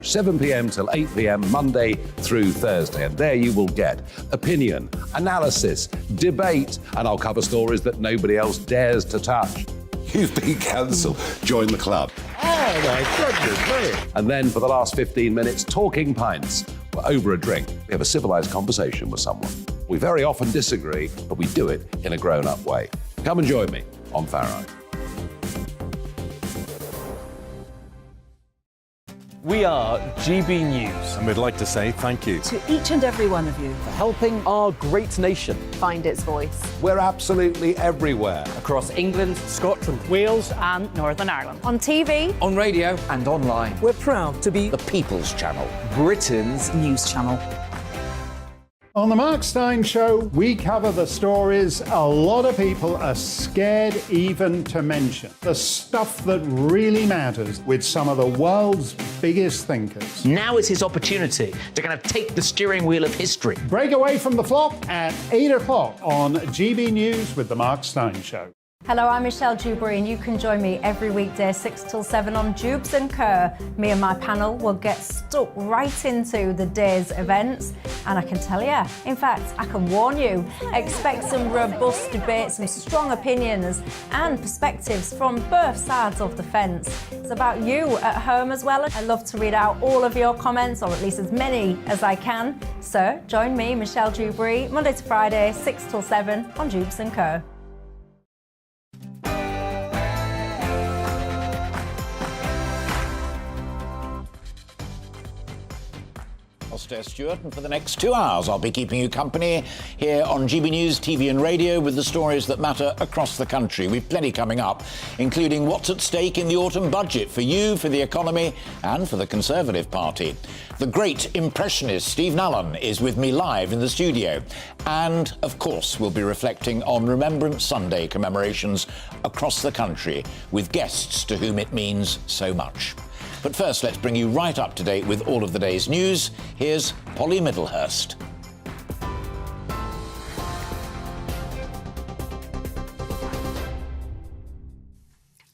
7 p.m. till 8 p.m. Monday through Thursday. And there you will get opinion, analysis, debate, and I'll cover stories that nobody else dares to touch. You've been cancelled. Join the club. Oh my goodness me. And then for the last 15 minutes, talking pints. We're over a drink. We have a civilised conversation with someone. We very often disagree, but we do it in a grown-up way. Come and join me on Farrow. We are GB News. And we'd like to say thank you to each and every one of you for helping our great nation find its voice. We're absolutely everywhere. Across England, Scotland, Wales and Northern Ireland. On TV, on radio and online. We're proud to be the People's Channel, Britain's news channel. On the Mark Steyn Show, we cover the stories a lot of people are scared even to mention. The stuff that really matters with some of the world's biggest thinkers. Now is his opportunity to kind of take the steering wheel of history. Break away from the flock at 8 o'clock on GB News with the Mark Steyn Show. Hello, I'm Michelle Dewberry and you can join me every weekday 6 till 7 on Jubes and Kerr. Me and my panel will get stuck right into the day's events and I can tell you, in fact, I can warn you, expect some robust debates, some strong opinions and perspectives from both sides of the fence. It's about you at home as well. I love to read out all of your comments, or at least as many as I can. So join me, Michelle Dewberry, Monday to Friday, 6 till 7 on Jubes and Kerr. Alastair Stewart, and for the next 2 hours I'll be keeping you company here on GB News TV and radio with the stories that matter across the country. We've plenty coming up, including what's at stake in the autumn budget for you, for the economy and for the Conservative Party. The great impressionist Steve Nallon is with me live in the studio, and of course we'll be reflecting on Remembrance Sunday commemorations across the country with guests to whom it means so much. But first, let's bring you right up to date with all of the day's news. Here's Polly Middlehurst.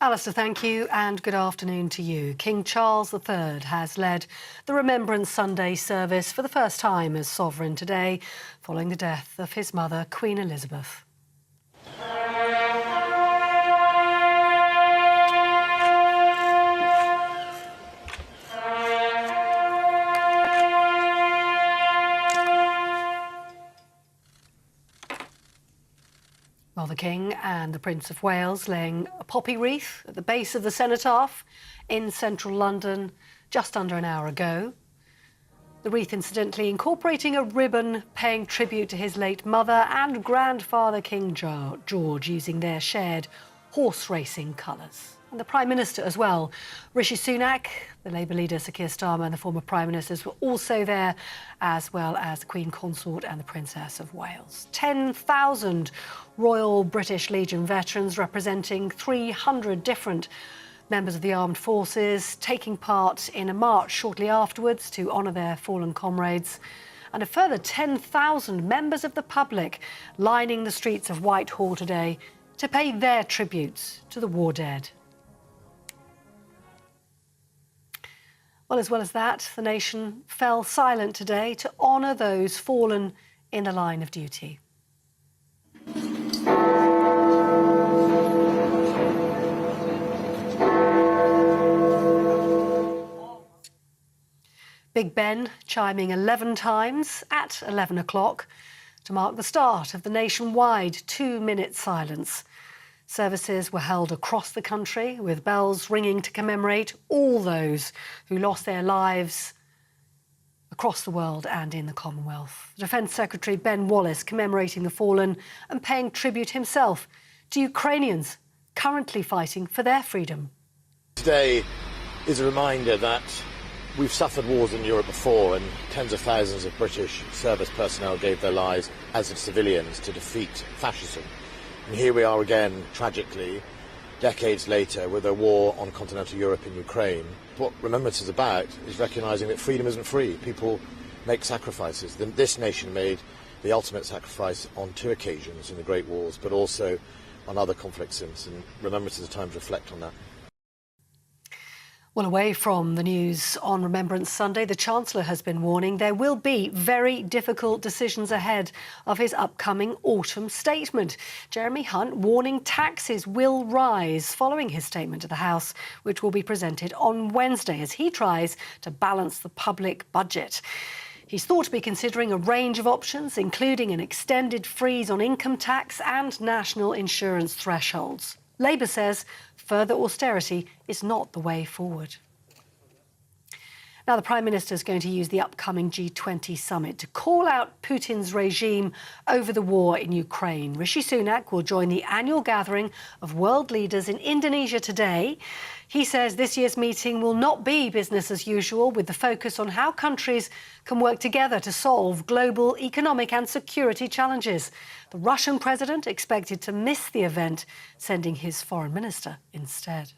Alastair, thank you and good afternoon to you. King Charles III has led the Remembrance Sunday service for the first time as sovereign today, following the death of his mother, Queen Elizabeth. Well, the King and the Prince of Wales laying a poppy wreath at the base of the cenotaph in central London just under an hour ago. The wreath, incidentally, incorporating a ribbon paying tribute to his late mother and grandfather, King George, using their shared horse racing colours. And the Prime Minister as well. Rishi Sunak, the Labour leader Sir Keir Starmer and the former Prime Ministers were also there, as well as the Queen Consort and the Princess of Wales. 10,000 Royal British Legion veterans representing 300 different members of the armed forces taking part in a march shortly afterwards to honour their fallen comrades. And a further 10,000 members of the public lining the streets of Whitehall today to pay their tributes to the war dead. Well, as that, the nation fell silent today to honour those fallen in the line of duty. Big Ben chiming 11 times at 11 o'clock to mark the start of the nationwide 2-minute silence. Services were held across the country, with bells ringing to commemorate all those who lost their lives across the world and in the Commonwealth. Defence Secretary Ben Wallace commemorating the fallen and paying tribute himself to Ukrainians currently fighting for their freedom. Today is a reminder that we've suffered wars in Europe before, and tens of thousands of British service personnel gave their lives as did civilians to defeat fascism. And here we are again, tragically, decades later, with a war on continental Europe in Ukraine. What Remembrance is about is recognising that freedom isn't free. People make sacrifices. This nation made the ultimate sacrifice on 2 occasions in the Great Wars, but also on other conflicts since, and Remembrance is a time to reflect on that. Well, away from the news on Remembrance Sunday, the Chancellor has been warning there will be very difficult decisions ahead of his upcoming autumn statement. Jeremy Hunt warning taxes will rise following his statement to the House, which will be presented on Wednesday as he tries to balance the public budget. He's thought to be considering a range of options, including an extended freeze on income tax and national insurance thresholds. Labour says further austerity is not the way forward. Now, the Prime Minister is going to use the upcoming G20 summit to call out Putin's regime over the war in Ukraine. Rishi Sunak will join the annual gathering of world leaders in Indonesia today. He says this year's meeting will not be business as usual, with the focus on how countries can work together to solve global economic and security challenges. The Russian president expected to miss the event, sending his foreign minister instead.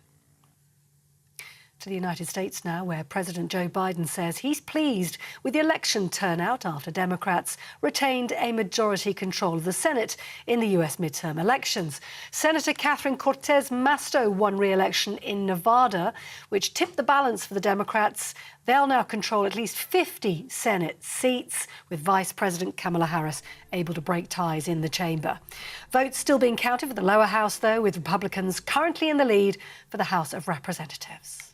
To the United States now, where President Joe Biden says he's pleased with the election turnout after Democrats retained a majority control of the Senate in the US midterm elections. Senator Catherine Cortez Masto won re-election in Nevada, which tipped the balance for the Democrats. They'll now control at least 50 Senate seats, with Vice President Kamala Harris able to break ties in the chamber. Votes still being counted for the lower house, though, with Republicans currently in the lead for the House of Representatives.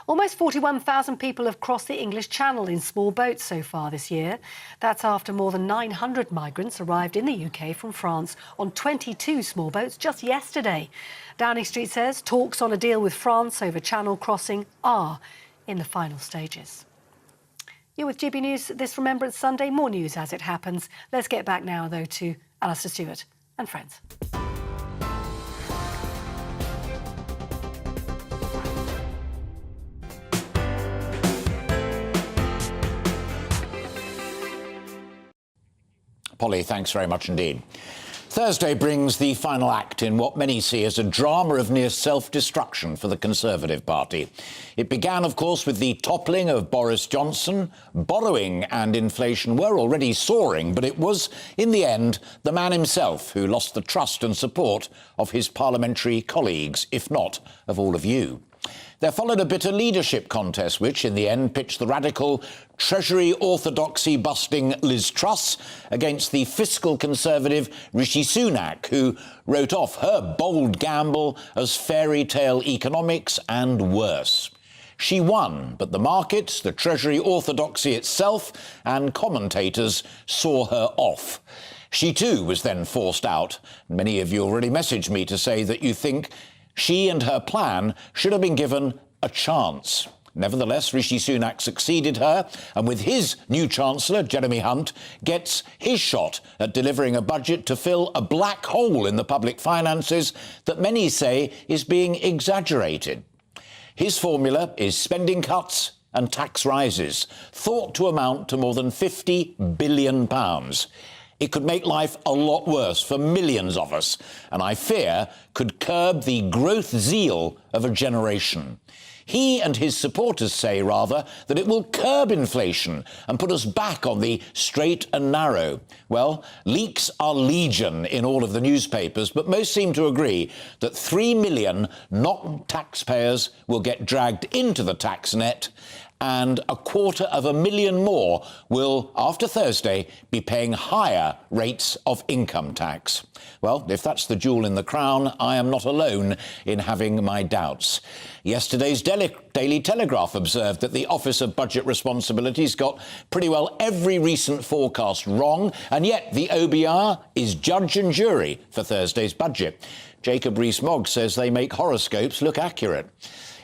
Almost 41,000 people have crossed the English Channel in small boats so far this year. That's after more than 900 migrants arrived in the UK from France on 22 small boats just yesterday. Downing Street says talks on a deal with France over Channel crossing are in the final stages. You're with GB News this Remembrance Sunday. More news as it happens. Let's get back now, though, to Alastair Stewart and friends. Polly, thanks very much indeed. Thursday brings the final act in what many see as a drama of near self-destruction for the Conservative Party. It began, of course, with the toppling of Boris Johnson. Borrowing and inflation were already soaring, but it was, in the end, the man himself who lost the trust and support of his parliamentary colleagues, if not of all of you. There followed a bitter leadership contest, which in the end pitched the radical Treasury orthodoxy-busting Liz Truss against the fiscal conservative Rishi Sunak, who wrote off her bold gamble as fairy tale economics and worse. She won, but the markets, the Treasury orthodoxy itself, and commentators saw her off. She too was then forced out. Many of you already messaged me to say that you think she and her plan should have been given a chance. Nevertheless, Rishi Sunak succeeded her, and with his new Chancellor, Jeremy Hunt, gets his shot at delivering a budget to fill a black hole in the public finances that many say is being exaggerated. His formula is spending cuts and tax rises, thought to amount to more than £50 billion. It could make life a lot worse for millions of us, and I fear could curb the growth zeal of a generation. He and his supporters say, rather, that it will curb inflation and put us back on the straight and narrow. Well, leaks are legion in all of the newspapers, but most seem to agree that 3 million not taxpayers will get dragged into the tax net, and 250,000 more will, after Thursday, be paying higher rates of income tax. Well, if that's the jewel in the crown, I am not alone in having my doubts. Yesterday's Daily Telegraph observed that the Office of Budget Responsibilities got pretty well every recent forecast wrong, and yet the OBR is judge and jury for Thursday's budget. Jacob Rees-Mogg says they make horoscopes look accurate.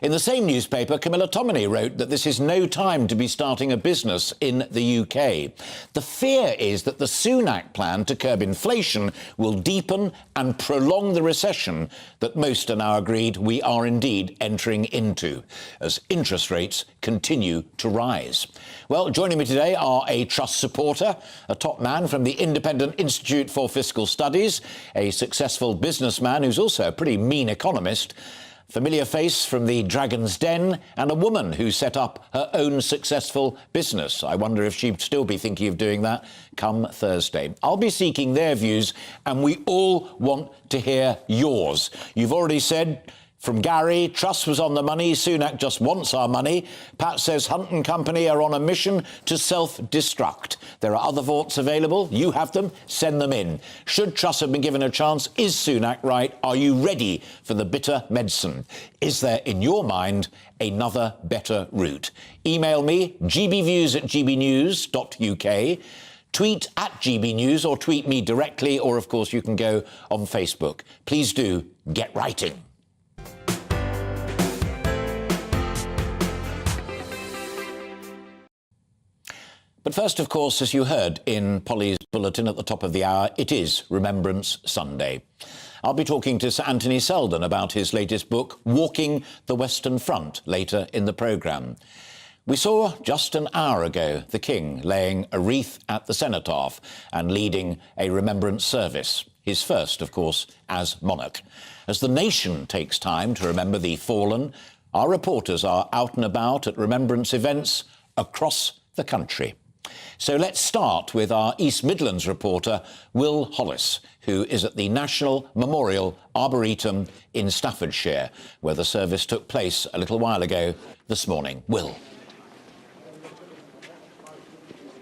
In the same newspaper, Camilla Tominey wrote that this is no time to be starting a business in the UK. The fear is that the Sunak plan to curb inflation will deepen and prolong the recession that most are now agreed we are indeed entering into, as interest rates continue to rise. Well, joining me today are a Truss supporter, a top man from the Independent Institute for Fiscal Studies, a successful businessman who's also a pretty mean economist, familiar face from the Dragon's Den, and a woman who set up her own successful business. I wonder if she'd still be thinking of doing that come Thursday. I'll be seeking their views, and we all want to hear yours. You've already said From Gary, Truss was on the money, Sunak just wants our money. Pat says Hunt and Company are on a mission to self-destruct. There are other votes available. You have them. Send them in. Should Truss have been given a chance? Is Sunak right? Are you ready for the bitter medicine? Is there, in your mind, another better route? Email me, gbviews@gbnews.uk. Tweet at GBNews or tweet me directly, or, of course, you can go on Facebook. Please do get writing. But first, of course, as you heard in Polly's bulletin at the top of the hour, it is Remembrance Sunday. I'll be talking to Sir Anthony Seldon about his latest book, Walking the Western Front, later in the programme. We saw just an hour ago the King laying a wreath at the cenotaph and leading a remembrance service, his first, of course, as monarch. As the nation takes time to remember the fallen, our reporters are out and about at remembrance events across the country. So let's start with our East Midlands reporter, Will Hollis, who is at the National Memorial Arboretum in Staffordshire, where the service took place a little while ago this morning. Will.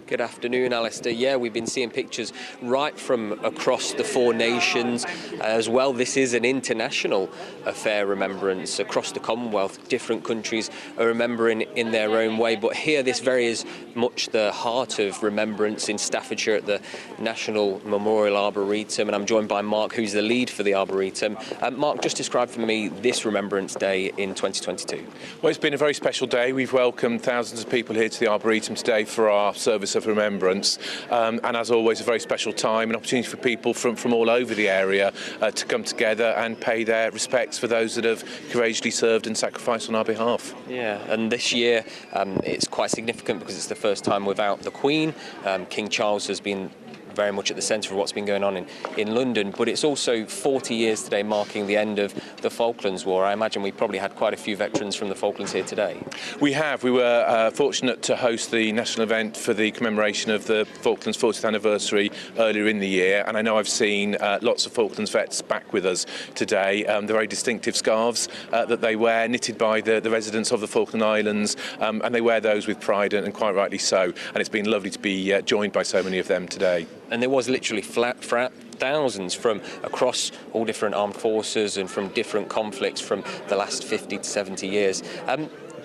Good afternoon, Alastair. Yeah, we've been seeing pictures right from across the four nations as well. This is an international affair, remembrance across the Commonwealth. Different countries are remembering in their own way, but here this very is much the heart of remembrance in Staffordshire at the National Memorial Arboretum, and I'm joined by Mark, who's the lead for the Arboretum. Mark, just describe for me this Remembrance Day in 2022. Well, it's been a very special day. We've welcomed thousands of people here to the Arboretum today for our service of remembrance, and as always a very special time, an opportunity for people from all over the area to come together and pay their respects for those that have courageously served and sacrificed on our behalf. Yeah, and this year it's quite significant because it's the first time without the Queen. King Charles has been very much at the centre of what's been going on in London, but it's also 40 years today marking the end of the Falklands War. I imagine we probably had quite a few veterans from the Falklands here today. We have. We were fortunate to host the national event for the commemoration of the Falklands 40th anniversary earlier in the year, and I know I've seen lots of Falklands vets back with us today. The very distinctive scarves that they wear, knitted by the residents of the Falkland Islands, and they wear those with pride, and quite rightly so, and it's been lovely to be joined by so many of them today. And there was literally thousands from across all different armed forces and from different conflicts from the last 50 to 70 years.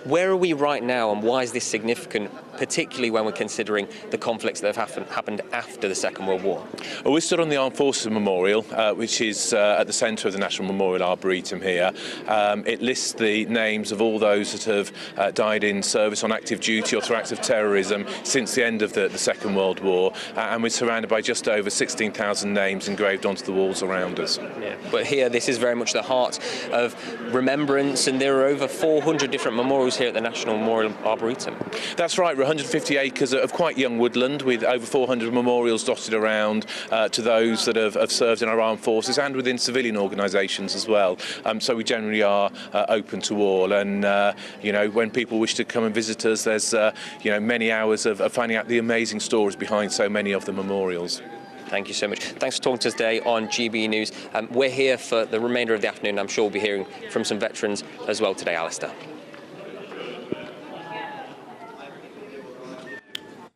Where are we right now, and why is this significant, particularly when we're considering the conflicts that have happened after the Second World War? Well, we stood on the Armed Forces Memorial, which is at the centre of the National Memorial Arboretum here. It lists the names of all those that have died in service on active duty or through acts of terrorism since the end of the Second World War, and we're surrounded by just over 16,000 names engraved onto the walls around us. Yeah. But here, this is very much the heart of remembrance, and there are over 400 different memorials here at the National Memorial Arboretum. That's right. We're 150 acres of quite young woodland with over 400 memorials dotted around to those that have served in our armed forces and within civilian organisations as well. So we generally are open to all, and when people wish to come and visit us, there's many hours of finding out the amazing stories behind so many of the memorials. Thank you so much. Thanks for talking to us today on GB News. We're here for the remainder of the afternoon. I'm sure we'll be hearing from some veterans as well today, Alastair.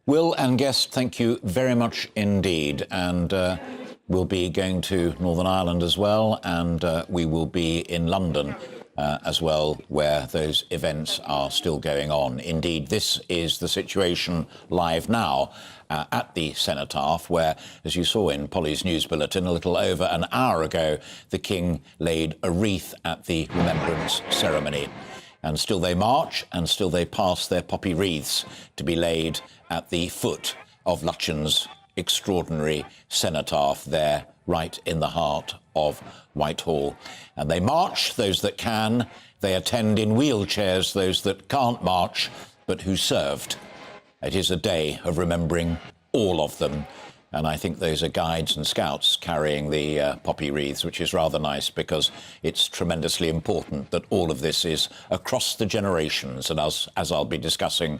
Will and guest, thank you very much indeed. And we'll be going to Northern Ireland as well, and we will be in London as well, where those events are still going on. Indeed, this is the situation live now at the cenotaph, where, as you saw in Polly's news bulletin a little over an hour ago, the King laid a wreath at the remembrance ceremony. And still they march, and still they pass their poppy wreaths to be laid at the foot of Lutyens' extraordinary cenotaph there, right in the heart of Whitehall. And they march, those that can. They attend in wheelchairs, those that can't march, but who served. It is a day of remembering all of them. And I think those are guides and scouts carrying the poppy wreaths, which is rather nice because it's tremendously important that all of this is across the generations. And as I'll be discussing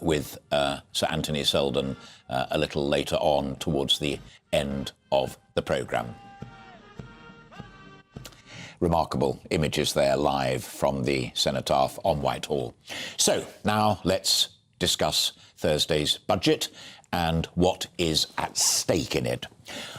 with Sir Anthony Seldon a little later on towards the end of the programme. Remarkable images there live from the Cenotaph on Whitehall. So now let's discuss Thursday's budget and what is at stake in it.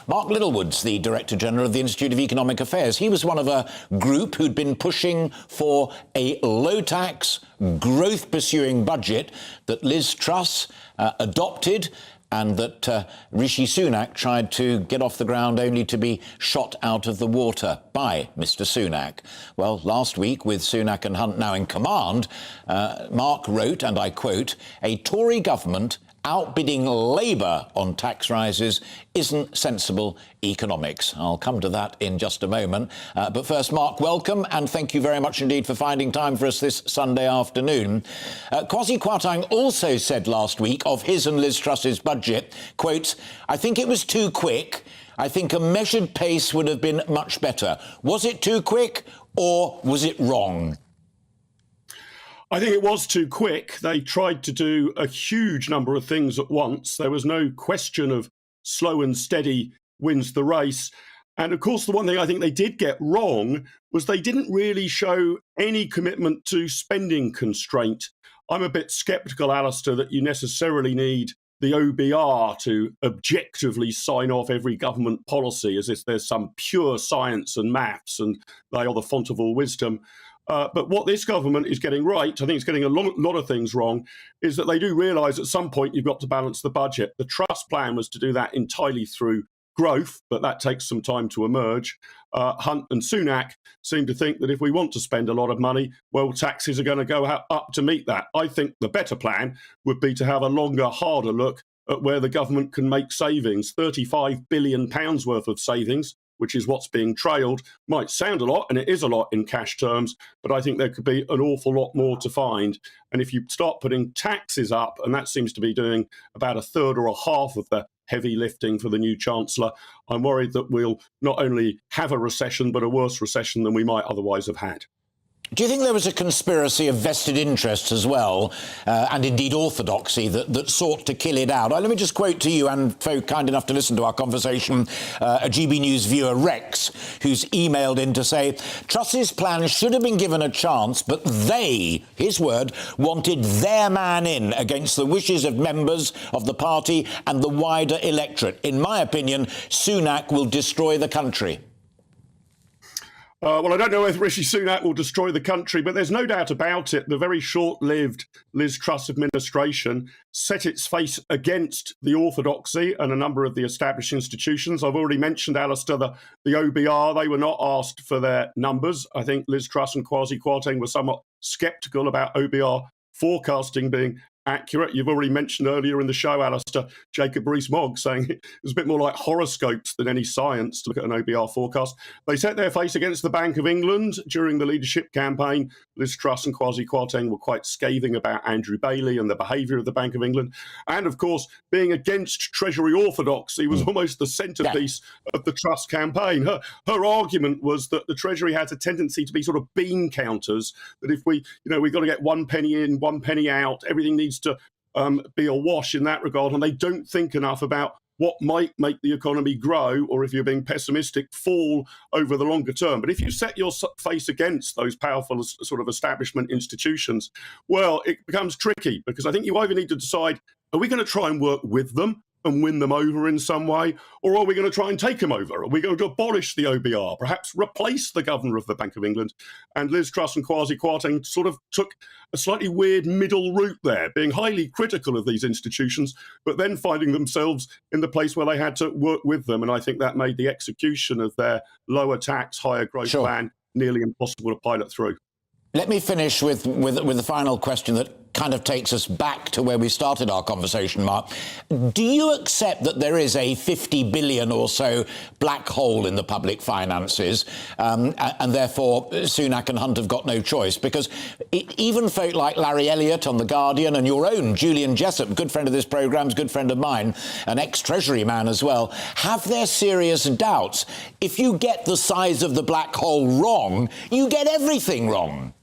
Mark Littlewood's the Director General of the Institute of Economic Affairs. He was one of a group who'd been pushing for a low-tax, growth-pursuing budget that Liz Truss adopted and that Rishi Sunak tried to get off the ground only to be shot out of the water by Mr Sunak. Well, last week, with Sunak and Hunt now in command, Mark wrote, and I quote, "A Tory government outbidding Labour on tax rises isn't sensible economics." I'll come to that in just a moment. But first, Mark, welcome, and thank you very much indeed for finding time for us this Sunday afternoon. Kwasi Kwarteng also said last week of his and Liz Truss's budget, quote, "I think it was too quick. I think a measured pace would have been much better." Was it too quick or was it wrong? I think it was too quick. They tried to do a huge number of things at once. There was no question of slow and steady wins the race. And of course, the one thing I think they did get wrong was they didn't really show any commitment to spending constraint. I'm a bit sceptical, Alastair, that you necessarily need the OBR to objectively sign off every government policy as if there's some pure science and maths and they are the font of all wisdom. But what this government is getting right, I think it's getting a lot of things wrong, is that they do realise at some point you've got to balance the budget. The Truss plan was to do that entirely through growth, but that takes some time to emerge. Hunt and Sunak seem to think that if we want to spend a lot of money, well, taxes are going to go up to meet that. I think the better plan would be to have a longer, harder look at where the government can make savings. £35 billion worth of savings, which is what's being trailed, might sound a lot, and it is a lot in cash terms, but I think there could be an awful lot more to find. And if you start putting taxes up, and that seems to be doing about a third or a half of the heavy lifting for the new Chancellor, I'm worried that we'll not only have a recession, but a worse recession than we might otherwise have had. Do you think there was a conspiracy of vested interests as well, and indeed orthodoxy, that sought to kill it out? Let me just quote to you, and folk kind enough to listen to our conversation, a GB News viewer, Rex, who's emailed in to say, Truss's plan should have been given a chance, but they, his word, wanted their man in against the wishes of members of the party and the wider electorate. In my opinion, Sunak will destroy the country. Well, I don't know if Rishi Sunak will destroy the country, but there's no doubt about it. The very short-lived Liz Truss administration set its face against the orthodoxy and a number of the established institutions. I've already mentioned, Alastair, the OBR. They were not asked for their numbers. I think Liz Truss and Kwasi Kwarteng were somewhat sceptical about OBR forecasting being accurate. You've already mentioned earlier in the show, Alastair, Jacob Rees-Mogg saying it was a bit more like horoscopes than any science to look at an OBR forecast. They set their face against the Bank of England during the leadership campaign. Liz Truss and Kwasi Kwarteng were quite scathing about Andrew Bailey and the behaviour of the Bank of England. And, of course, being against Treasury orthodoxy was almost the centrepiece of the Truss campaign. Her argument was that the Treasury has a tendency to be sort of bean counters, that if we've got to get 1 penny in, 1 penny out, everything needs to be awash in that regard, and they don't think enough about what might make the economy grow, or if you're being pessimistic, fall over the longer term. But if you set your face against those powerful sort of establishment institutions, well, it becomes tricky, because I think you either need to decide, are we going to try and work with them and win them over in some way, or are we going to try and take them over? Are we going to abolish the OBR, perhaps replace the governor of the Bank of England? And Liz Truss and Kwasi Kwarteng sort of took a slightly weird middle route there, being highly critical of these institutions, but then finding themselves in the place where they had to work with them. And I think that made the execution of their lower tax, higher growth plan nearly impossible to pilot through. Let me finish with the final question that kind of takes us back to where we started our conversation, Mark. Do you accept that there is a 50 billion or so black hole in the public finances, and therefore Sunak and Hunt have got no choice? Because even folk like Larry Elliott on The Guardian and your own Julian Jessup, good friend of this programme's good friend of mine, an ex-Treasury man as well, have their serious doubts. If you get the size of the black hole wrong, you get everything wrong.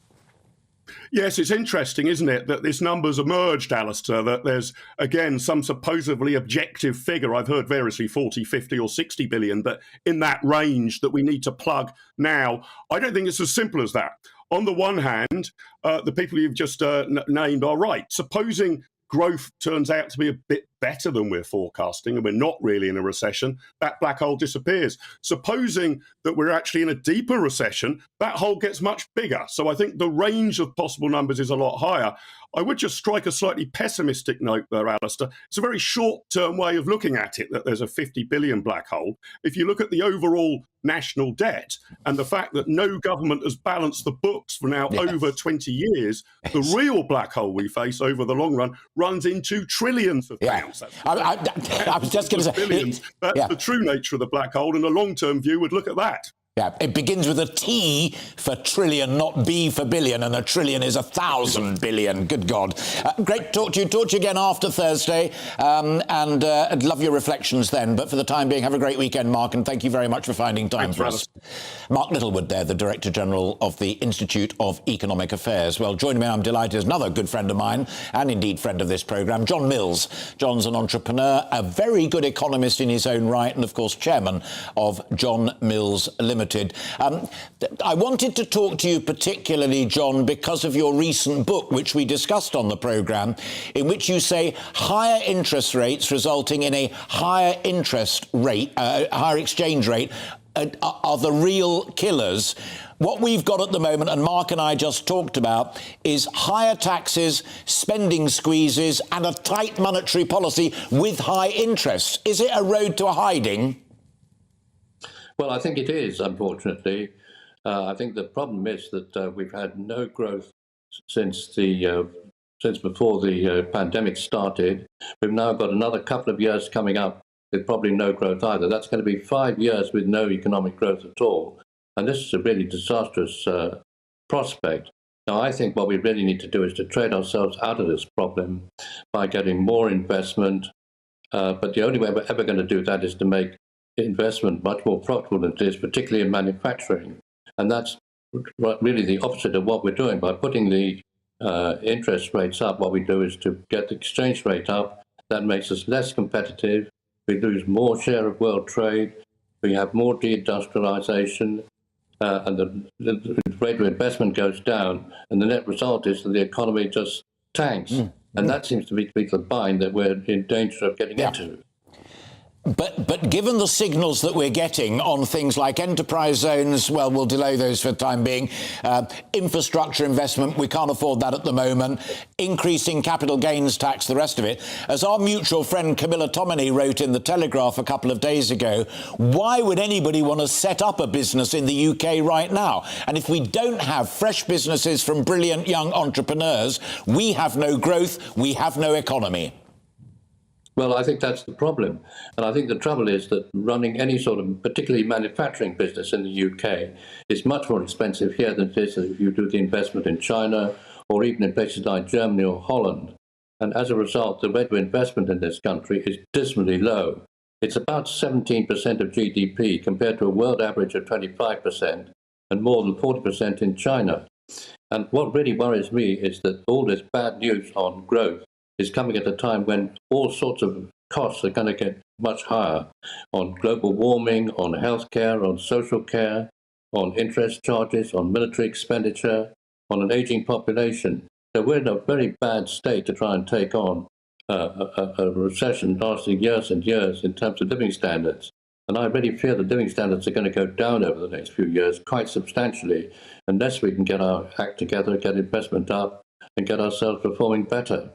Yes, it's interesting, isn't it, that this number's emerged, Alastair, that there's, again, some supposedly objective figure. I've heard variously 40, 50 or 60 billion, but in that range that we need to plug now. I don't think it's as simple as that. On the one hand, the people you've just named are right. Supposing growth turns out to be a bit better than we're forecasting and we're not really in a recession, that black hole disappears. Supposing that we're actually in a deeper recession, that hole gets much bigger. So I think the range of possible numbers is a lot higher. I would just strike a slightly pessimistic note there, Alastair. It's a very short-term way of looking at it, that there's a 50 billion black hole. If you look at the overall national debt and the fact that no government has balanced the books for now over 20 years, the real black hole we face over the long run runs into trillions of pounds. I was just going to say, billions. That's the true nature of the black hole, and a long-term view would look at that. Yeah, it begins with a T for trillion, not B for billion, and a trillion is 1,000 billion. Good God. Great to talk to you. Talk to you again after Thursday, and I'd love your reflections then. But for the time being, have a great weekend, Mark, and thank you very much for finding time for us. Mark Littlewood there, the Director General of the Institute of Economic Affairs. Well, joining me, I'm delighted, is another good friend of mine, and indeed friend of this programme, John Mills. John's an entrepreneur, a very good economist in his own right, and of course chairman of John Mills Limited. I wanted to talk to you particularly, John, because of your recent book, which we discussed on the programme, in which you say higher interest rates resulting in a higher interest rate, higher exchange rate, are the real killers. What we've got at the moment, and Mark and I just talked about, is higher taxes, spending squeezes, and a tight monetary policy with high interest. Is it a road to hiding? Well, I think it is, unfortunately. I think the problem is that we've had no growth since before the pandemic started. We've now got another couple of years coming up with probably no growth either. That's going to be 5 years with no economic growth at all. And this is a really disastrous prospect. Now, I think what we really need to do is to trade ourselves out of this problem by getting more investment. But the only way we're ever going to do that is to make investment much more profitable than it is, particularly in manufacturing. And that's really the opposite of what we're doing. By putting the interest rates up, what we do is to get the exchange rate up. That makes us less competitive. We lose more share of world trade. We have more deindustrialization, and the rate of investment goes down. And the net result is that the economy just tanks. And that seems to be the bind that we're in danger of getting into. But given the signals that we're getting on things like enterprise zones, well, we'll delay those for the time being. Infrastructure investment, we can't afford that at the moment. Increasing capital gains tax, the rest of it. As our mutual friend Camilla Tominey wrote in The Telegraph a couple of days ago, why would anybody want to set up a business in the UK right now? And if we don't have fresh businesses from brilliant young entrepreneurs, we have no growth, we have no economy. Well, I think that's the problem. And I think the trouble is that running any sort of particularly manufacturing business in the UK is much more expensive here than it is if you do the investment in China or even in places like Germany or Holland. And as a result, the rate of investment in this country is dismally low. It's about 17% of GDP compared to a world average of 25% and more than 40% in China. And what really worries me is that all this bad news on growth is coming at a time when all sorts of costs are going to get much higher on global warming, on healthcare, on social care, on interest charges, on military expenditure, on an aging population. So we're in a very bad state to try and take on a recession lasting years and years in terms of living standards. And I really fear that living standards are going to go down over the next few years quite substantially unless we can get our act together, get investment up, and get ourselves performing better.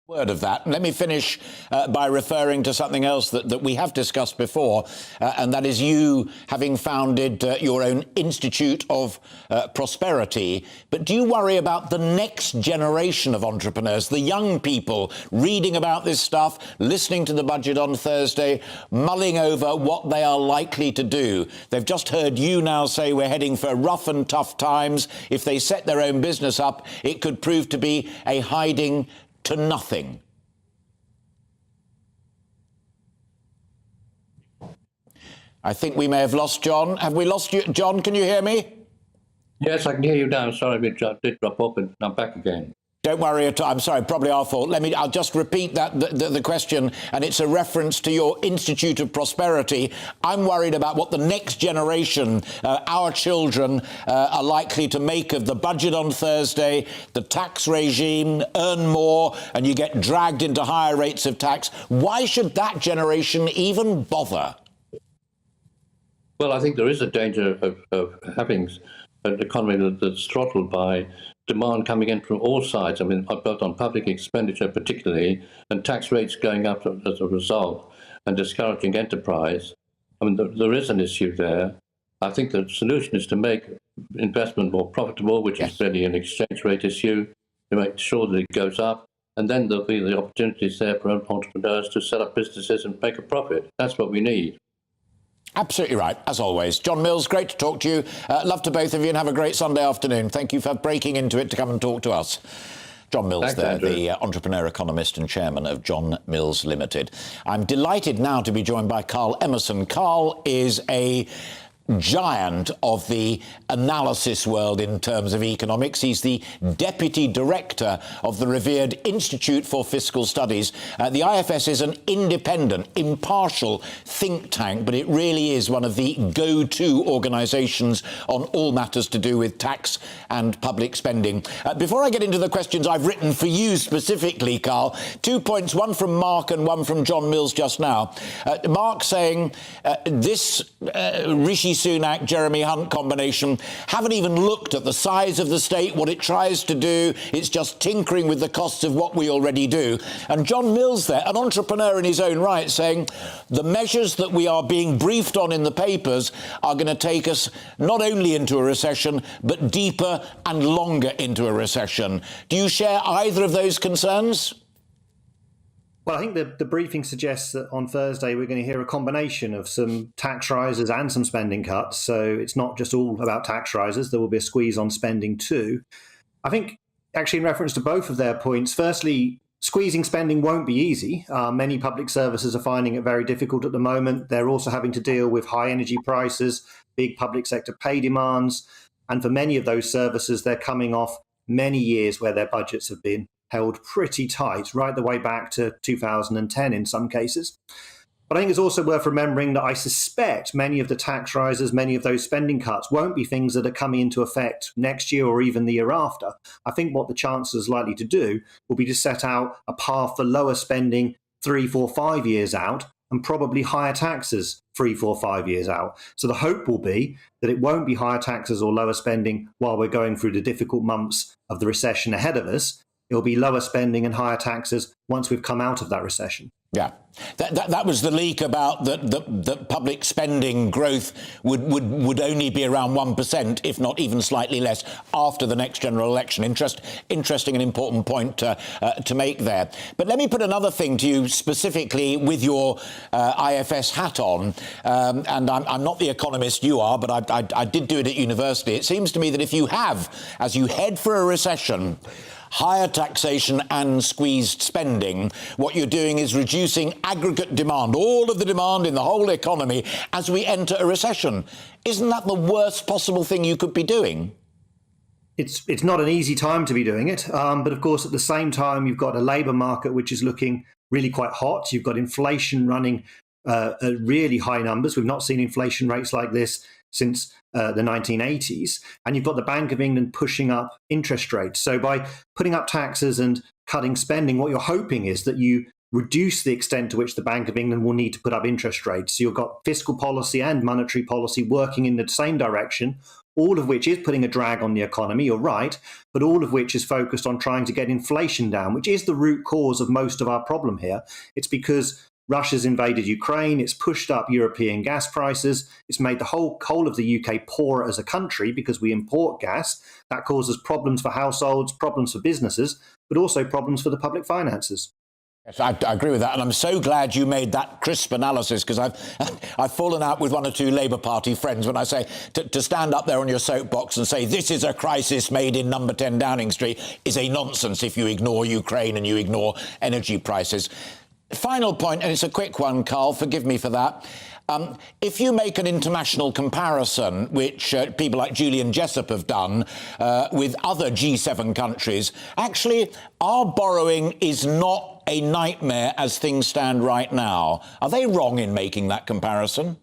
Word of that. Let me finish by referring to something else that we have discussed before, and that is you having founded your own Institute of Prosperity. But do you worry about the next generation of entrepreneurs, the young people reading about this stuff, listening to the budget on Thursday, mulling over what they are likely to do? They've just heard you now say we're heading for rough and tough times. If they set their own business up, it could prove to be a hiding to nothing. I think we may have lost John. Have we lost you? John, can you hear me? Yes, I can hear you now. Sorry, I did drop off, and I'm back again. Don't worry at all. I'm sorry, probably our fault. I'll just repeat the question, and it's a reference to your Institute of Prosperity. I'm worried about what the next generation, our children, are likely to make of the budget on Thursday, the tax regime, earn more, and you get dragged into higher rates of tax. Why should that generation even bother? Well, I think there is a danger of having an economy that's throttled by demand coming in from all sides. I mean, both on public expenditure particularly, and tax rates going up as a result, and discouraging enterprise. I mean, there is an issue there. I think the solution is to make investment more profitable, which is really an exchange rate issue, to make sure that it goes up, and then there'll be the opportunities there for entrepreneurs to set up businesses and make a profit. That's what we need. Absolutely right, as always. John Mills, great to talk to you. Love to both of you, and have a great Sunday afternoon. Thank you for breaking into it to come and talk to us. John Mills, the entrepreneur, economist and chairman of John Mills Limited. I'm delighted now to be joined by Carl Emerson. Carl is a giant of the analysis world in terms of economics. He's the deputy director of the revered Institute for Fiscal Studies. The IFS is an independent, impartial think tank, but it really is one of the go-to organisations on all matters to do with tax and public spending. Before I get into the questions I've written for you specifically, Carl, 2 points, one from Mark and one from John Mills just now. Mark saying this Rishi Sunak, Jeremy Hunt combination haven't even looked at the size of the state, what it tries to do. It's just tinkering with the costs of what we already do. And John Mills there, an entrepreneur in his own right, saying the measures that we are being briefed on in the papers are going to take us not only into a recession, but deeper and longer into a recession. Do you share either of those concerns? Well, I think the briefing suggests that on Thursday we're going to hear a combination of some tax rises and some spending cuts. So it's not just all about tax rises. There will be a squeeze on spending too. I think actually in reference to both of their points, firstly, squeezing spending won't be easy. Many public services are finding it very difficult at the moment. They're also having to deal with high energy prices, big public sector pay demands. And for many of those services, they're coming off many years where their budgets have been held pretty tight, right the way back to 2010 in some cases. But I think it's also worth remembering that I suspect many of the tax rises, many of those spending cuts won't be things that are coming into effect next year or even the year after. I think what the Chancellor is likely to do will be to set out a path for lower spending 3, 4, 5 years out, and probably higher taxes 3, 4, 5 years out. So the hope will be that it won't be higher taxes or lower spending while we're going through the difficult months of the recession ahead of us. It'll be lower spending and higher taxes once we've come out of that recession. Yeah, that was the leak about the public spending growth would only be around 1%, if not even slightly less, after the next general election. Interesting and important point to make there. But let me put another thing to you specifically with your IFS hat on. And I'm not the economist you are, but I did do it at university. It seems to me that if you have, as you head for a recession, higher taxation and squeezed spending, what you're doing is reducing aggregate demand, all of the demand in the whole economy as we enter a recession. Isn't that the worst possible thing you could be doing? It's not an easy time to be doing it. But of course, at the same time, you've got a labour market which is looking really quite hot. You've got inflation running at really high numbers. We've not seen inflation rates like this since the 1980s. And you've got the Bank of England pushing up interest rates. So by putting up taxes and cutting spending, what you're hoping is that you reduce the extent to which the Bank of England will need to put up interest rates. So you've got fiscal policy and monetary policy working in the same direction, all of which is putting a drag on the economy, you're right, but all of which is focused on trying to get inflation down, which is the root cause of most of our problem here. It's because Russia's invaded Ukraine, it's pushed up European gas prices, it's made the whole of the UK poorer as a country because we import gas. That causes problems for households, problems for businesses, but also problems for the public finances. Yes, I agree with that, and I'm so glad you made that crisp analysis, because I've fallen out with one or two Labour Party friends when I say to stand up there on your soapbox and say this is a crisis made in number 10 Downing Street is a nonsense if you ignore Ukraine and you ignore energy prices. Final point, and it's a quick one, Carl, forgive me for that. If you make an international comparison, which people like Julian Jessup have done with other G7 countries, actually our borrowing is not a nightmare as things stand right now. Are they wrong in making that comparison?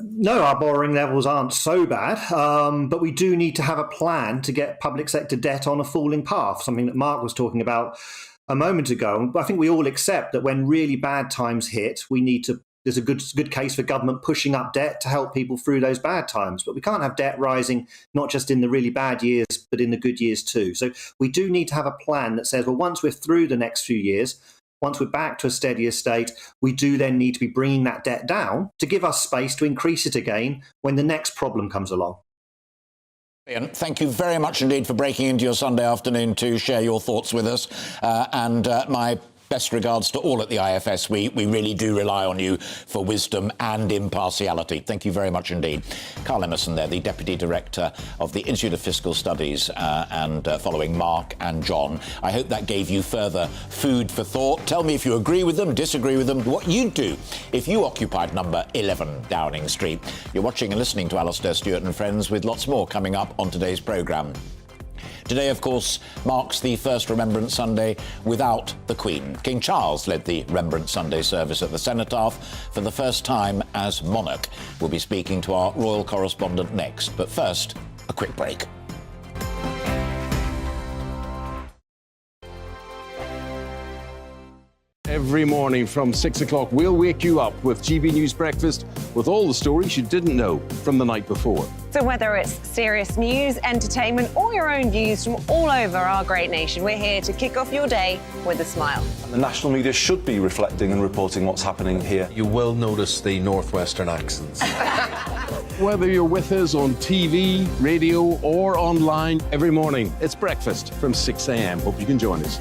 No, our borrowing levels aren't so bad, but we do need to have a plan to get public sector debt on a falling path, something that Mark was talking about a moment ago. I think we all accept that when really bad times hit, there's a good case for government pushing up debt to help people through those bad times. But we can't have debt rising, not just in the really bad years, but in the good years too. So we do need to have a plan that says, well, once we're through the next few years, once we're back to a steadier state, we do then need to be bringing that debt down to give us space to increase it again when the next problem comes along. Ian, thank you very much indeed for breaking into your Sunday afternoon to share your thoughts with us. My best regards to all at the IFS. We really do rely on you for wisdom and impartiality. Thank you very much indeed. Carl Emerson there, the Deputy Director of the Institute of Fiscal Studies, and following Mark and John. I hope that gave you further food for thought. Tell me if you agree with them, disagree with them, what you'd do if you occupied number 11 Downing Street. You're watching and listening to Alastair Stewart and Friends, with lots more coming up on today's programme. Today, of course, marks the first Remembrance Sunday without the Queen. King Charles led the Remembrance Sunday service at the Cenotaph for the first time as monarch. We'll be speaking to our royal correspondent next. But first, a quick break. Every morning from 6 o'clock, we'll wake you up with GB News Breakfast with all the stories you didn't know from the night before. So whether it's serious news, entertainment, or your own views from all over our great nation, we're here to kick off your day with a smile. The national media should be reflecting and reporting what's happening here. You will notice the northwestern accents. Whether you're with us on TV, radio, or online, every morning, it's breakfast from 6 a.m. Hope you can join us.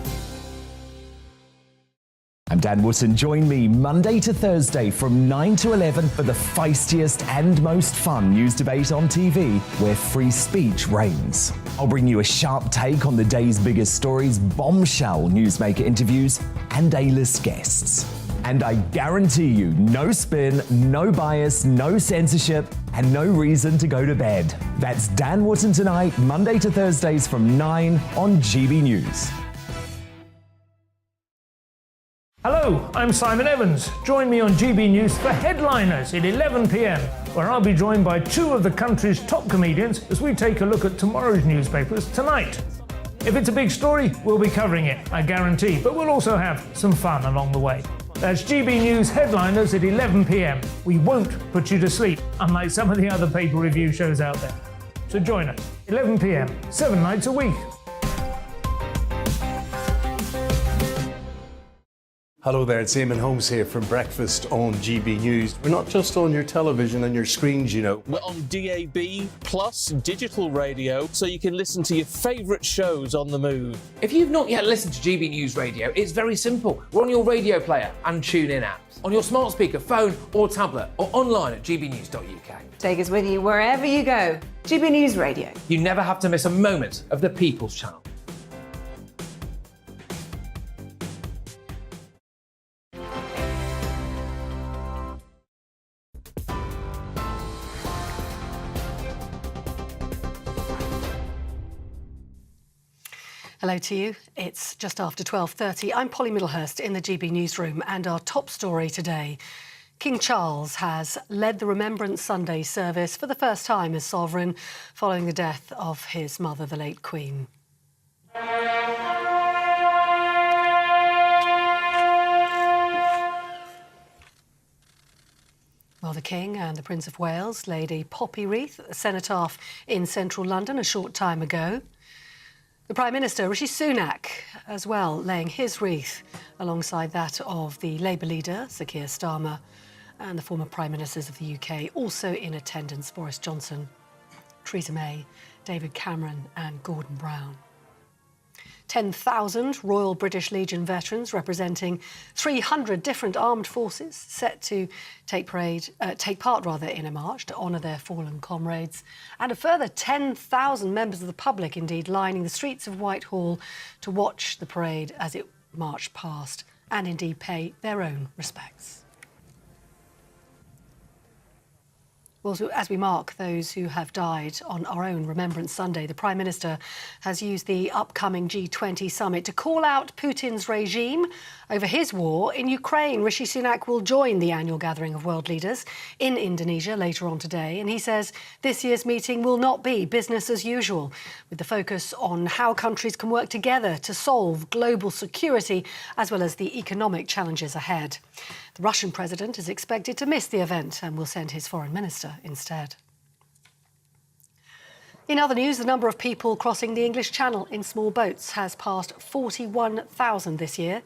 I'm Dan Wootton. Join me Monday to Thursday from 9 to 11 for the feistiest and most fun news debate on TV, where free speech reigns. I'll bring you a sharp take on the day's biggest stories, bombshell newsmaker interviews, and A-list guests. And I guarantee you, no spin, no bias, no censorship, and no reason to go to bed. That's Dan Wootton Tonight, Monday to Thursdays from 9 on GB News. Hello, I'm Simon Evans. Join me on GB News for Headliners at 11 p.m, where I'll be joined by two of the country's top comedians as we take a look at tomorrow's newspapers tonight. If it's a big story, we'll be covering it, I guarantee, but we'll also have some fun along the way. That's GB News Headliners at 11 p.m. We won't put you to sleep, unlike some of the other paper review shows out there. So join us, 11 p.m, 7 nights a week. Hello there, it's Eamon Holmes here from Breakfast on GB News. We're not just on your television and your screens, you know. We're on DAB plus digital radio, so you can listen to your favourite shows on the move. If you've not yet listened to GB News Radio, it's very simple. We're on your radio player and TuneIn apps, on your smart speaker, phone or tablet, or online at gbnews.uk. Take us with you wherever you go. GB News Radio. You never have to miss a moment of the People's Channel. Hello to you. It's just after 12:30. I'm Polly Middlehurst in the GB newsroom, and our top story today. King Charles has led the Remembrance Sunday service for the first time as sovereign following the death of his mother, the late Queen. Well, the King and the Prince of Wales laid a poppy wreath at the Cenotaph in central London a short time ago. The Prime Minister, Rishi Sunak, as well, laying his wreath alongside that of the Labour leader, Sir Keir Starmer, and the former Prime Ministers of the UK, also in attendance, Boris Johnson, Theresa May, David Cameron and Gordon Brown. 10,000 Royal British Legion veterans representing 300 different armed forces set to take part in a march to honour their fallen comrades, and a further 10,000 members of the public indeed lining the streets of Whitehall to watch the parade as it marched past and indeed pay their own respects. Well, so as we mark those who have died on our own Remembrance Sunday, the Prime Minister has used the upcoming G20 summit to call out Putin's regime over his war in Ukraine. Rishi Sunak will join the annual gathering of world leaders in Indonesia later on today, and he says this year's meeting will not be business as usual, with the focus on how countries can work together to solve global security as well as the economic challenges ahead. The Russian president is expected to miss the event and will send his foreign minister instead. In other news, the number of people crossing the English Channel in small boats has passed 41,000 this year.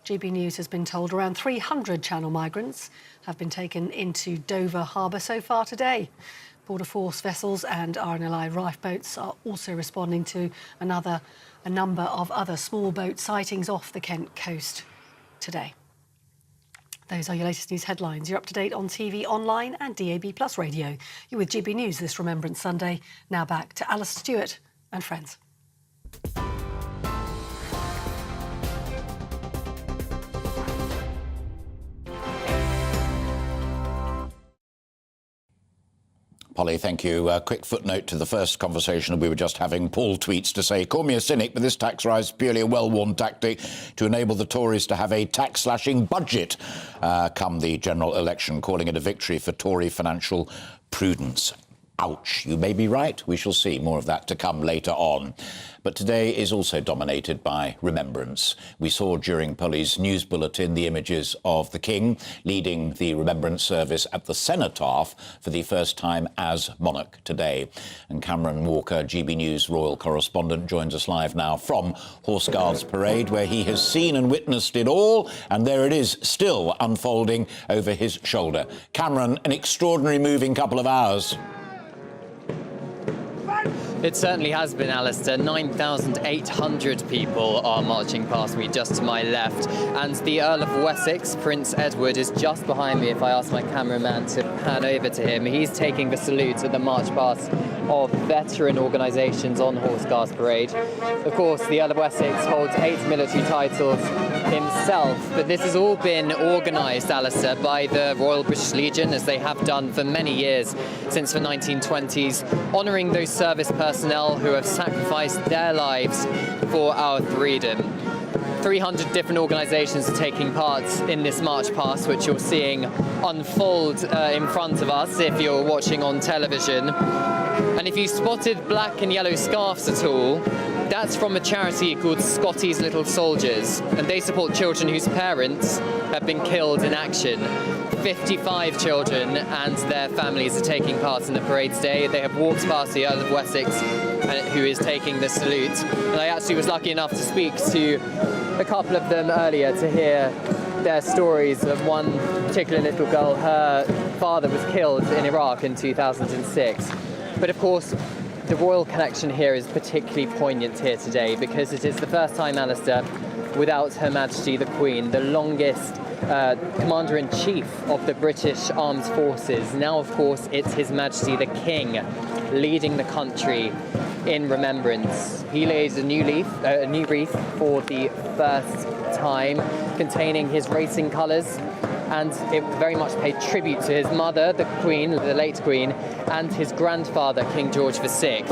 GB News has been told around 300 Channel migrants have been taken into Dover Harbour so far today. Border Force vessels and RNLI lifeboats are also responding to a number of other small boat sightings off the Kent coast today. Those are your latest news headlines. You're up to date on TV, online and DAB+ radio. You're with GB News this Remembrance Sunday. Now back to Alastair Stewart and friends. Polly, thank you. A quick footnote to the first conversation we were just having. Paul tweets to say, call me a cynic, but this tax rise is purely a well-worn tactic to enable the Tories to have a tax-slashing budget come the general election, calling it a victory for Tory financial prudence. Ouch. You may be right. We shall see. More of that to come later on. But today is also dominated by remembrance. We saw during Polly's news bulletin the images of the King leading the remembrance service at the cenotaph for the first time as monarch today. And Cameron Walker, GB News royal correspondent, joins us live now from Horse Guards Parade, where he has seen and witnessed it all. And there it is, still unfolding over his shoulder. Cameron, an extraordinary moving couple of hours. It certainly has been, Alastair. 9,800 people are marching past me just to my left. And the Earl of Wessex, Prince Edward, is just behind me. If I ask my cameraman to pan over to him, he's taking the salute at the march past of veteran organisations on Horse Guards Parade. Of course, the Earl of Wessex holds 8 military titles himself, but this has all been organised, Alastair, by the Royal British Legion, as they have done for many years since the 1920s, honouring those service personnel who have sacrificed their lives for our freedom. 300 different organisations are taking part in this march past, which you're seeing unfold in front of us if you're watching on television. And if you spotted black and yellow scarves at all, that's from a charity called Scotty's Little Soldiers, and they support children whose parents have been killed in action. 55 children and their families are taking part in the parade today. They have walked past the Earl of Wessex, who is taking the salute. And I actually was lucky enough to speak to a couple of them earlier to hear their stories of one particular little girl. Her father was killed in Iraq in 2006. But of course, the royal connection here is particularly poignant here today because it is the first time, Alastair, without Her Majesty the Queen, the longest Commander-in-Chief of the British Armed Forces. Now, of course, it's His Majesty the King leading the country in remembrance. He lays a new wreath for the first time, containing his racing colours, and it very much paid tribute to his mother, the Queen, the late Queen, and his grandfather, King George VI.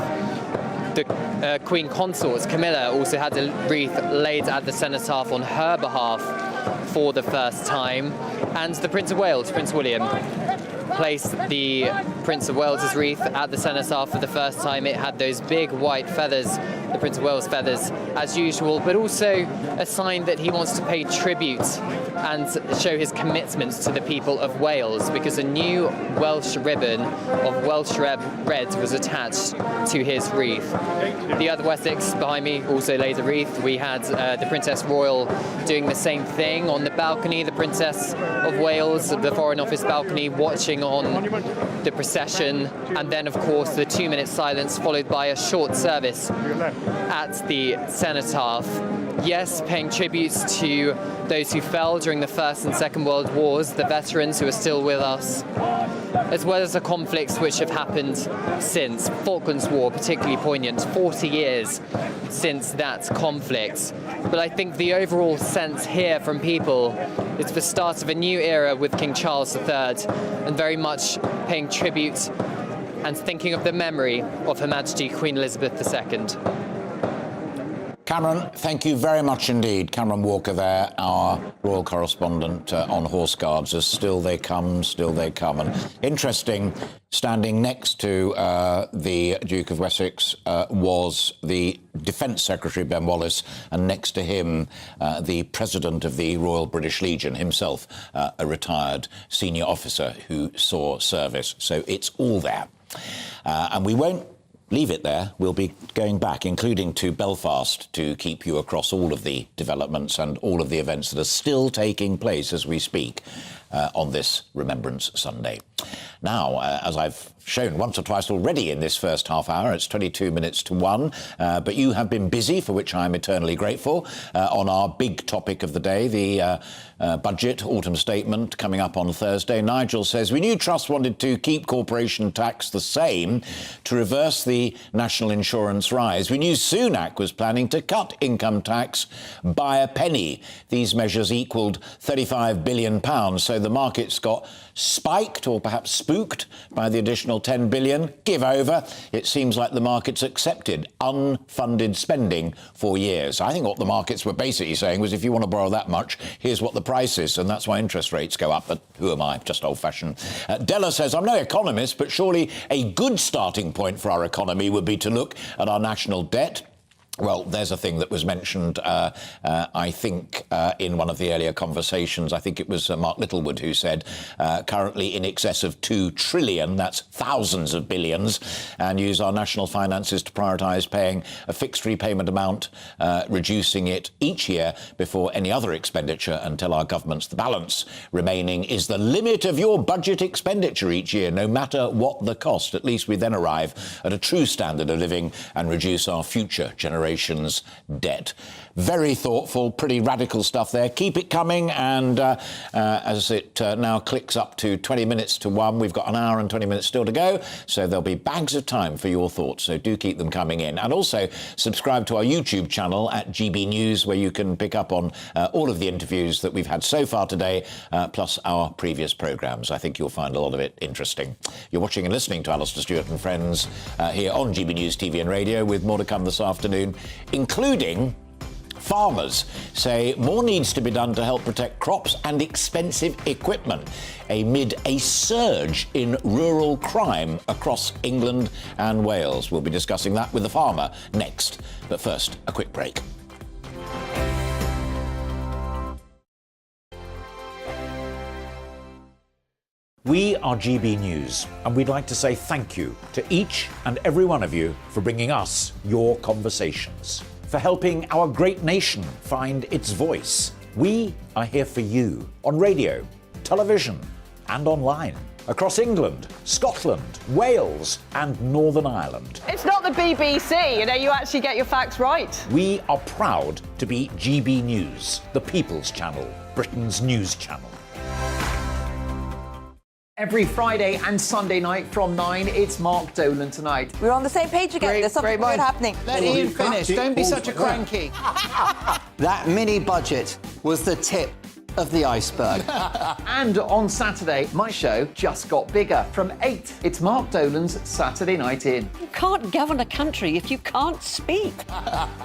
The Queen Consort, Camilla, also had a wreath laid at the cenotaph on her behalf for the first time. And the Prince of Wales, Prince William, placed the Prince of Wales's wreath at the cenotaph for the first time. It had those big white feathers, the Prince of Wales feathers, as usual, but also a sign that he wants to pay tribute and show his commitment to the people of Wales, because a new Welsh ribbon of Welsh red was attached to his wreath. The Earl of Wessex behind me also laid a wreath. We had the Princess Royal doing the same thing on the balcony, the Princess of Wales, the Foreign Office balcony, watching on the procession, and then of course the 2-minute silence followed by a short service at the cenotaph. Yes, paying tributes to those who fell during the First and Second World Wars, the veterans who are still with us, as well as the conflicts which have happened since. Falklands War, particularly poignant, 40 years since that conflict. But I think the overall sense here from people is the start of a new era with King Charles III, and very much paying tribute and thinking of the memory of Her Majesty Queen Elizabeth II. Cameron, thank you very much indeed. Cameron Walker there, our royal correspondent on Horse Guards, as still they come. And interesting, standing next to the Duke of Wessex was the Defence Secretary, Ben Wallace, and next to him, the President of the Royal British Legion, himself a retired senior officer who saw service. So it's all there. And we won't leave it there. We'll be going back, including to Belfast, to keep you across all of the developments and all of the events that are still taking place as we speak on this Remembrance Sunday. Now, as I've shown once or twice already in this first half hour, it's 22 minutes to 1, but you have been busy, for which I'm eternally grateful, on our big topic of the day, the budget autumn statement coming up on Thursday. Nigel says, we knew Truss wanted to keep corporation tax the same to reverse the national insurance rise. We knew Sunak was planning to cut income tax by a penny. These measures equalled £35 billion, so the markets got spiked, or perhaps spooked, by the additional 10 billion. Give over. It seems like the markets accepted unfunded spending for years. I think what the markets were basically saying was, if you want to borrow that much, here's what the price is, and that's why interest rates go up. But who am I? Just old-fashioned. Della says, I'm no economist, but surely a good starting point for our economy would be to look at our national debt. Well, there's a thing that was mentioned, I think, in one of the earlier conversations. I think it was Mark Littlewood who said currently in excess of 2 trillion, that's thousands of billions, and use our national finances to prioritise paying a fixed repayment amount, reducing it each year before any other expenditure and tell our governments the balance remaining is the limit of your budget expenditure each year, no matter what the cost. At least we then arrive at a true standard of living and reduce our future generations' debt. Very thoughtful, pretty radical stuff there. Keep it coming, and as it now clicks up to 20 minutes to 1, we've got an hour and 20 minutes still to go, so there'll be bags of time for your thoughts, so do keep them coming in. And also subscribe to our YouTube channel at GB News, where you can pick up on all of the interviews that we've had so far today, plus our previous programmes. I think you'll find a lot of it interesting. You're watching and listening to Alastair Stewart and Friends here on GB News TV and Radio, with more to come this afternoon, including farmers say more needs to be done to help protect crops and expensive equipment amid a surge in rural crime across England and Wales. We'll be discussing that with the farmer next. But first, a quick break. We are GB News, and we'd like to say thank you to each and every one of you for bringing us your conversations, for helping our great nation find its voice. We are here for you on radio, television, and online, across England, Scotland, Wales, and Northern Ireland. It's not the BBC, you actually get your facts right. We are proud to be GB News, the People's Channel, Britain's news channel. Every Friday and Sunday night from 9, it's Mark Dolan Tonight. We're on the same page again. There's something good happening. Let Ian finish. Don't be such a cranky. That mini budget was the tip of the iceberg. And on Saturday, my show just got bigger. From 8, it's Mark Dolan's Saturday Night In. You can't govern a country if you can't speak.